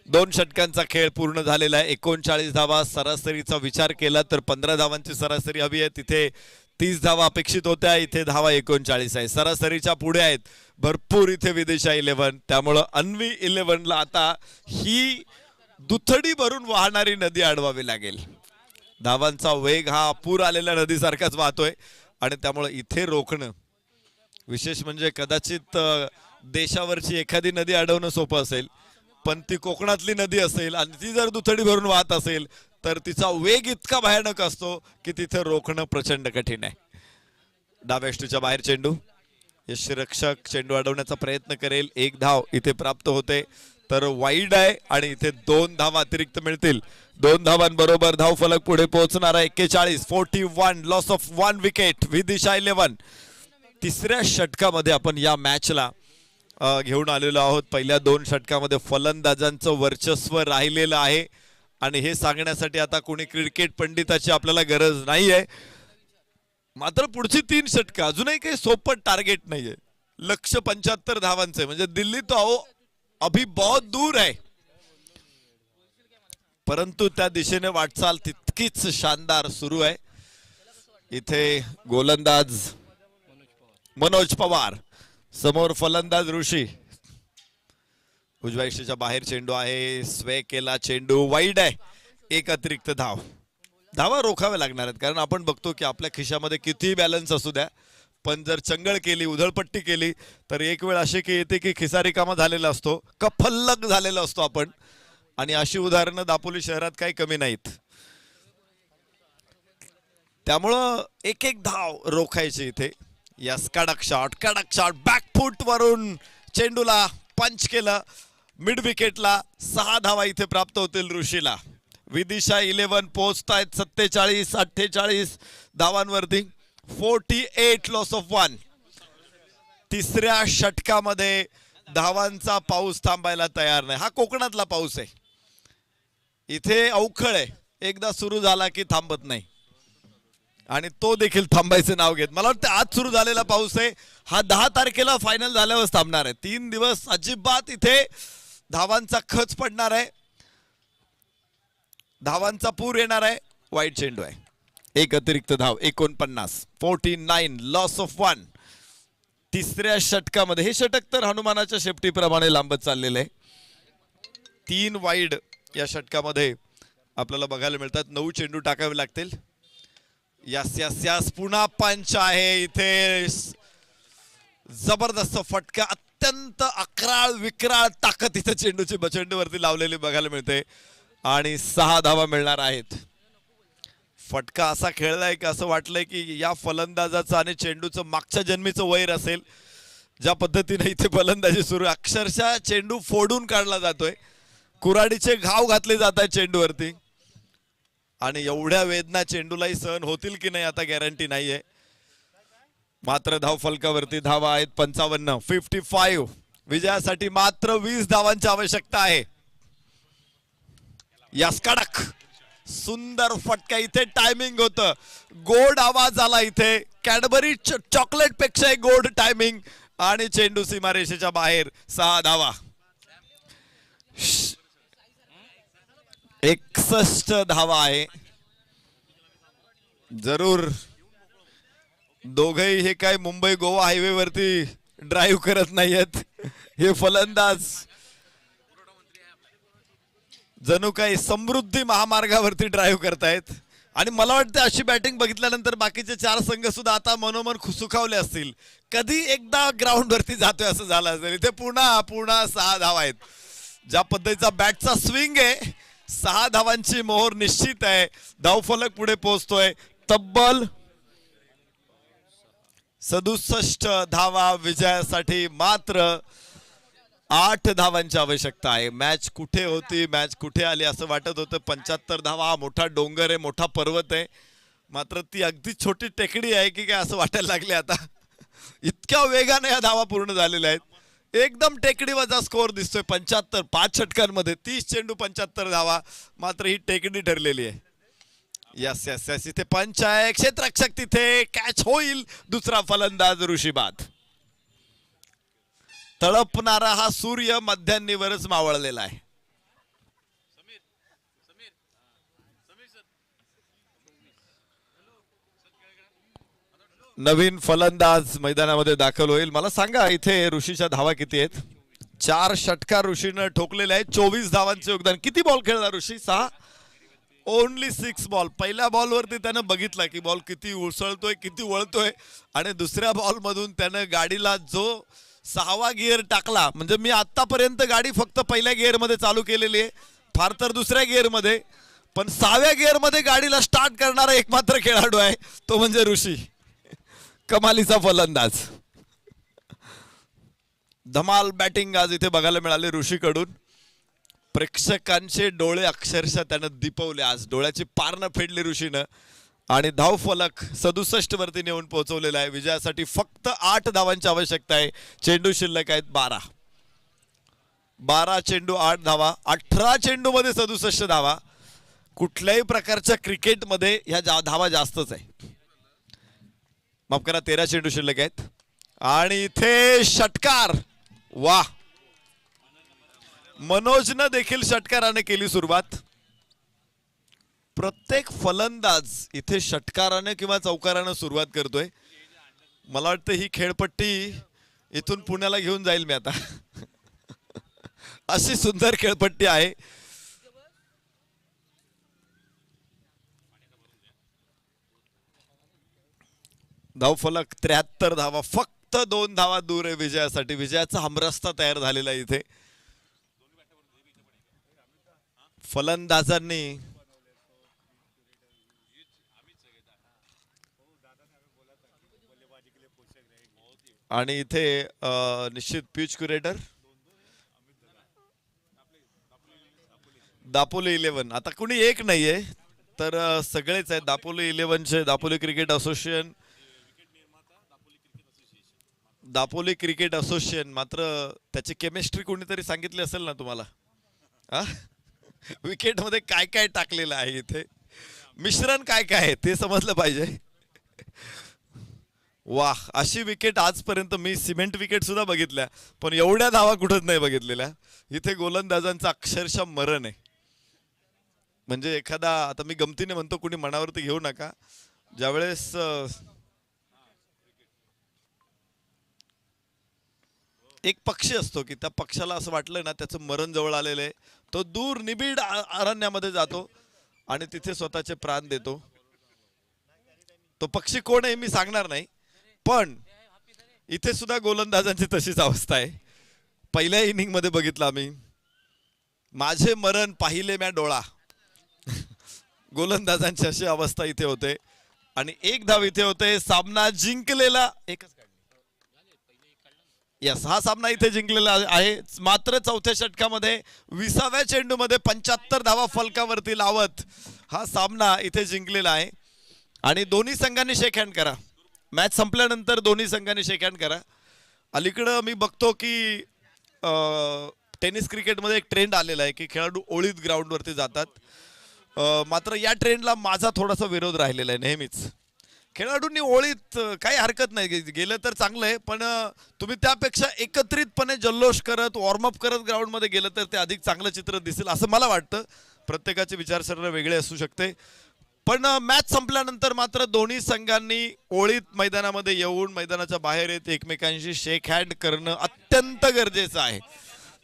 D: 2 षटकांचा खेळ पूर्ण झालेला आहे. 39 धावा. सरासरीचा विचार केला तर 15 धावांची सरासरी हवी आहे. तिथे 30 धावा अपेक्षित होत्या. इथे धावा 39 आहे. सरासरीच्या पुढे आहेत भरपूर इथे विदिशा 11. त्यामुळं अन्वी 11ला आता ही दुथडी भरून वाहणारी नदी अडवावी लागेल. धावांचा वेग हा पूर आलेल्या नदीसारखाच वाहतोय आणि त्यामुळे इथे रोखणं विशेष म्हणजे कदाचित देशावरची एखादी नदी अडवणं सोपं असेल, पण ती कोकणातली नदी असेल आणि ती जर दुथडी भरून वाहत असेल तर तिचा वेग इतका भयानक असतो की तिथे रोखणं प्रचंड कठीण आहे. डाव्याष्टूच्या बाहेर चेंडू. यष्टीरक्षक चेंडू अडवण्याचा प्रयत्न करेल. 1 धाव इथे प्राप्त होते तर वाईड आहे आणि इथे 2 धावा अतिरिक्त मिळतील. 2 धावांबरोबर धाव फलक पुढे पोहोचणार आहे. 41 लॉस ऑफ 1 विकेट. विदिशा 11. तिसऱ्या षटकामध्ये आपण या मॅचला घेऊन आलेलो आहोत. पहिल्या 2 षटकामध्ये फलंदाजांचं वर्चस्व राहिलेलं आहे आणि हे सांगण्यासाठी आता कोणी क्रिकेट पंडिताची आपल्याला गरज नाहीये. मात्र पुढची 3 षटकं अजूनही काही सोपं टार्गेट नाहीये. लक्ष्य 75 धावांचे, म्हणजे दिल्ली तो अभी बहुत दूर आहे, परंतु त्या दिशेने वाटचाल तितकीच शानदार सुरू आहे. इथे गोलंदाज मनोज पवार, समोर फलंदाज ऋषी. उजव्या यष्टीच्या बाहेर चेंडू आहे. स्वे केला चेंडू, वाईड आहे. 1 अतिरिक्त धाव. धावा रोखाव्या लागणार आहेत कारण आपण बघतो की आपल्या खिशामध्ये किती बॅलन्स असू द्या, पण जर चंगळ केली, उधळपट्टी केली तर एक वेळ अशी की येते की खिसा रिकामा झालेला असतो, कफल्लक झालेला असतो आपण. आणि अशी उदाहरणं दापोली शहरात काही कमी नाहीत. त्यामुळं 1-1 धाव रोखायची इथे. यस, कडक शॉट बॅकफूट वरून चेंडूला पंच केलं. मिड विकेटला 6 धावा इथे प्राप्त होतील ऋषीला. विदिशा 11 पोहोचतायत 47-48 धावांवरती. 48 loss of 1. तिसऱ्या षटकामध्ये धावांचा पाऊस थांबायला तयार नाही. हा कोकणातला पाऊस आहे. इथे अवखळ आहे. एकदा सुरू झाला की थांबत नाही आणि तो देखील थांबायचं नाव घेत. मला वाटतं आज सुरू झालेला पाऊस आहे हा 10 तारखेला फायनल झाल्यावर थांबणार आहे. 3 दिवस अजिबात इथे धावांचा खच पडणार आहे. धावांचा पूर येणार आहे. वाईट चेंडू आहे. एक अतिरिक्त धाव 49. 49 लॉस ऑफ 1. तिसऱ्या षटकामध्ये हे षटक तर हनुमानाच्या शेपटीप्रमाणे लांबत चाललेलं आहे. 3 वाईड या षटकामध्ये आपल्याला बघायला मिळतात. 9 चेंडू टाकावे लागतील. यास यास यास पुन्हा पंच आहे इथे. जबरदस्त फटका, अत्यंत अकराळ विक्राळ ताकद इथे चेंडूवरती लावलेली बघायला मिळते आणि 6 धावा मिळणार आहेत. फटका असा खेळलाय की असं वाटलंय की या फलंदाजाचं आणि चेंडूचं मागच्या जन्मीचं वैर असेल. ज्या पद्धतीने इथे फलंदाजी सुरू, अक्षरशः चेंडू फोडून काढला जातोय. कुऱ्हाडीचे घाव घातले जात आहेत चेंडूवरती आणि एवढ्या वेदना चेंडूलाही सहन होतील की नाही आता गॅरंटी नाहीये. मात्र धाव फलकावरती धावा आहेत 55. 55 विजयासाठी मात्र 20 धावांची आवश्यकता आहे. यास कडक सुंदर फटका, इथे टायमिंग होतं, गोड आवाज आला इथे. कॅडबरी चॉकलेट पेक्षा गोड टायमिंग आणि चेंडू सीमारेषेच्या बाहेर. 6 धावा. 61 धावा आहे. जरूर दोघेही हे काय मुंबई गोवा हायवे वरती ड्राईव्ह करत नाहीयेत. हे फलंदाज जणू काही समृद्धी महामार्गावरती ड्राईव्ह करतायत आणि मला वाटतं अशी बॅटिंग बघितल्यानंतर बाकीचे 4 संघ सुद्धा आता मनोमन सुखावले असतील. कधी एकदा ग्राउंड वरती जातोय असं झालं असेल. इथे पुन्हा 6 धावा आहेत. ज्या पद्धतीचा बॅटचा स्विंग आहे, 6 धावांची मोहर निश्चित आहे. धावफलक पुढे पोहोचतोय. तब्बल 67 धावा. विजयासाठी मात्र 8 धावांची आवश्यकता आहे. मॅच कुठे होती, मॅच कुठे आली असं वाटत होतं. 75 धावा, मोठा डोंगर आहे, मोठा पर्वत आहे, मात्र ती अगदी छोटी टेकडी आहे की काय असं वाटायला लागले आता. इतक्या वेगाने या धावा पूर्ण झालेल्या आहेत. एकदम टेकडीवरचा स्कोअर दिसतोय. 75 5 षटकांमध्ये 30 चेंडू 75 धावा. मात्र ही टेकडी ठरलेली आहे. यस यस यस इथे पंच आहे. क्षेत्ररक्षक तिथे, कॅच होईल. दुसरा फलंदाज ऋषीबाद. तळपणारा हा सूर्य मध्यान्नीवरच मावळलेला आहे. नवीन फलंदाज मैदानामध्ये दाखल होईल. मला सांगा इथे ऋषीच्या धावा किती आहेत? 4 षटकार ऋषीनं ठोकलेले आहेत. 24 धावांचे योगदान. किती बॉल खेळला ऋषी? 6. Only 6 ball. पहिल्या बॉलवरती त्यानं बघितला की बॉल किती उसळतोय, किती वळतोय आणि दुसऱ्या बॉल मधून त्यानं गाडीला जो 6वा गिअर टाकला. म्हणजे मी आतापर्यंत गाडी फक्त पहिल्या गिअर मध्ये चालू केलेली आहे, फार तर दुसऱ्या गिअर मध्ये, पण 6व्या गिअर मध्ये गाडीला स्टार्ट करणारा एकमात्र खेळाडू आहे तो म्हणजे ऋषी. कमालीचा फलंदाज. धमाल बॅटिंग आज इथे बघायला मिळाले ऋषीकडून. प्रेक्षकांचे डोळे अक्षरशः त्यानं दिपवले. आज डोळ्याची पारणं फेडली ऋषीनं आणि धाव फलक 67 वरती नेऊन पोहोचवलेला आहे. विजयासाठी फक्त 8 धावांची आवश्यकता आहे. चेंडू शिल्लक आहेत 12. 12 चेंडू 8 धावा. 18 चेंडू मध्ये 67 धावा. कुठल्याही प्रकारच्या क्रिकेटमध्ये ह्या धावा जास्तच आहे. माफ करा, 13 चेंडू शिल्लक आहेत आणि इथे षटकार. वा, मनोजनं देखील षटकाराने केली सुरुवात. प्रत्येक फलंदाज इथे षटकाराने किंवा चौकाराने सुरुवात करतोय. मला वाटतं ही खेळपट्टी इथून पुण्याला घेऊन जाईल मी आता. अशी सुंदर खेळपट्टी आहे. धावफलक 73 धावा. फक्त 2 धावा दूर आहे विजयासाठी. विजयाचा हमरस्ता तयार झालेला आहे इथे. फलंदाजांनी आणि इथे निश्चित पिच क्युरेटर दापोली 11. आता कुणी एक नाहीये तर सगळेच आहेत. दापोली 11चे Dapoli cricket association, Dapoli cricket association. मात्र त्याची केमिस्ट्री कोणीतरी सांगितली असेल ना तुम्हाला. विकेट मध्ये काय काय टाकलेलं आहे इथे, मिश्रण काय काय आहे ते समजलं पाहिजे. वाह, अशी विकेट आजपर्यंत मी सिमेंट विकेट सुद्धा बघितल्या, पण एवढ्या धावा कुठंच नाही बघितलेल्या. इथे गोलंदाजांचं अक्षरशः मरण आहे. म्हणजे एखादा, आता मी गमतीने म्हणतो, कुणी मनावरती घेऊ नका, ज्यावेळेस एक पक्षी असतो की त्या पक्षाला असं वाटलं ना त्याचं मरण जवळ आलेलं आहे, तो दूर निबिड अरण्यामध्ये जातो आणि तिथे स्वतःचे प्राण देतो. तो पक्षी कोण आहे मी सांगणार नाही, पण इथे सुद्धा गोलंदाजांची तशीच अवस्था आहे. पहिल्या इनिंग मध्ये बघितलं आम्ही, माझे मरण पाहिले म्या डोळा. गोलंदाजांची अशी अवस्था इथे होते आणि एक धाव इथे होते. सामना जिंकलेला एकच यस, हा सामना इथे जिंकलेला आहे. मात्र चौथ्या षटकामध्ये 20व्या चेंडूमध्ये 75 धावा फलकावरती लावत हा सामना इथे जिंकलेला आहे. आणि दोन्ही संघांनी शेक हँड करा. मॅच संपल्यानंतर दोन्ही संघांनी शेक हँड करा. अलीकडं मी बघतो की टेनिस क्रिकेटमध्ये एक ट्रेंड आलेला आहे की खेळाडू ओळीत ग्राउंडवरती जातात. मात्र या ट्रेंडला माझा थोडासा विरोध राहिलेला आहे. नेहमीच खेळाडूंनी ओळीत काही हरकत नाही, गेलं तर चांगलं आहे, पण तुम्ही त्यापेक्षा एकत्रितपणे जल्लोष करत वॉर्मअप करत ग्राउंडमध्ये गेलं तर ते अधिक चांगलं चित्र दिसेल असं मला वाटतं. प्रत्येकाची विचारसरणी वेगळी असू शकते, पण मॅच संपल्यानंतर मात्र दोन्ही संघांनी ओळीत मैदानामध्ये येऊन मैदानाच्या बाहेर येत एकमेकांशी शेक हँड करणं अत्यंत गरजेचं आहे.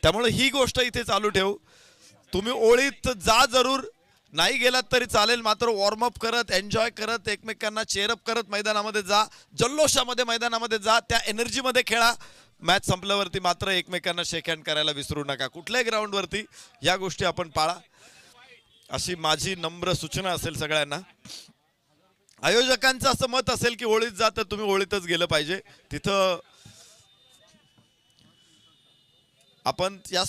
D: त्यामुळे ही गोष्ट इथे चालू ठेवू. तुम्ही ओळीत जा, जरूर नाही गेलात तरी चालेल, मात्र वॉर्मअप करत एन्जॉय करत एकमेकांना चेअरअप करत मैदानामध्ये जा, जल्लोषामध्ये मैदानामध्ये जा, त्या एनर्जीमध्ये खेळा. मॅच संपल्यावरती मात्र एकमेकांना शेक हँड करायला विसरू नका. कुठल्याही ग्राउंडवरती या गोष्टी आपण पाळा, अशी माझी नम्र सूचना असेल सगळ्यांना. आयोजकांचं असं मत असेल की ओळीत जा तर तुम्ही ओळीतच गेलं पाहिजे. तिथं आपण या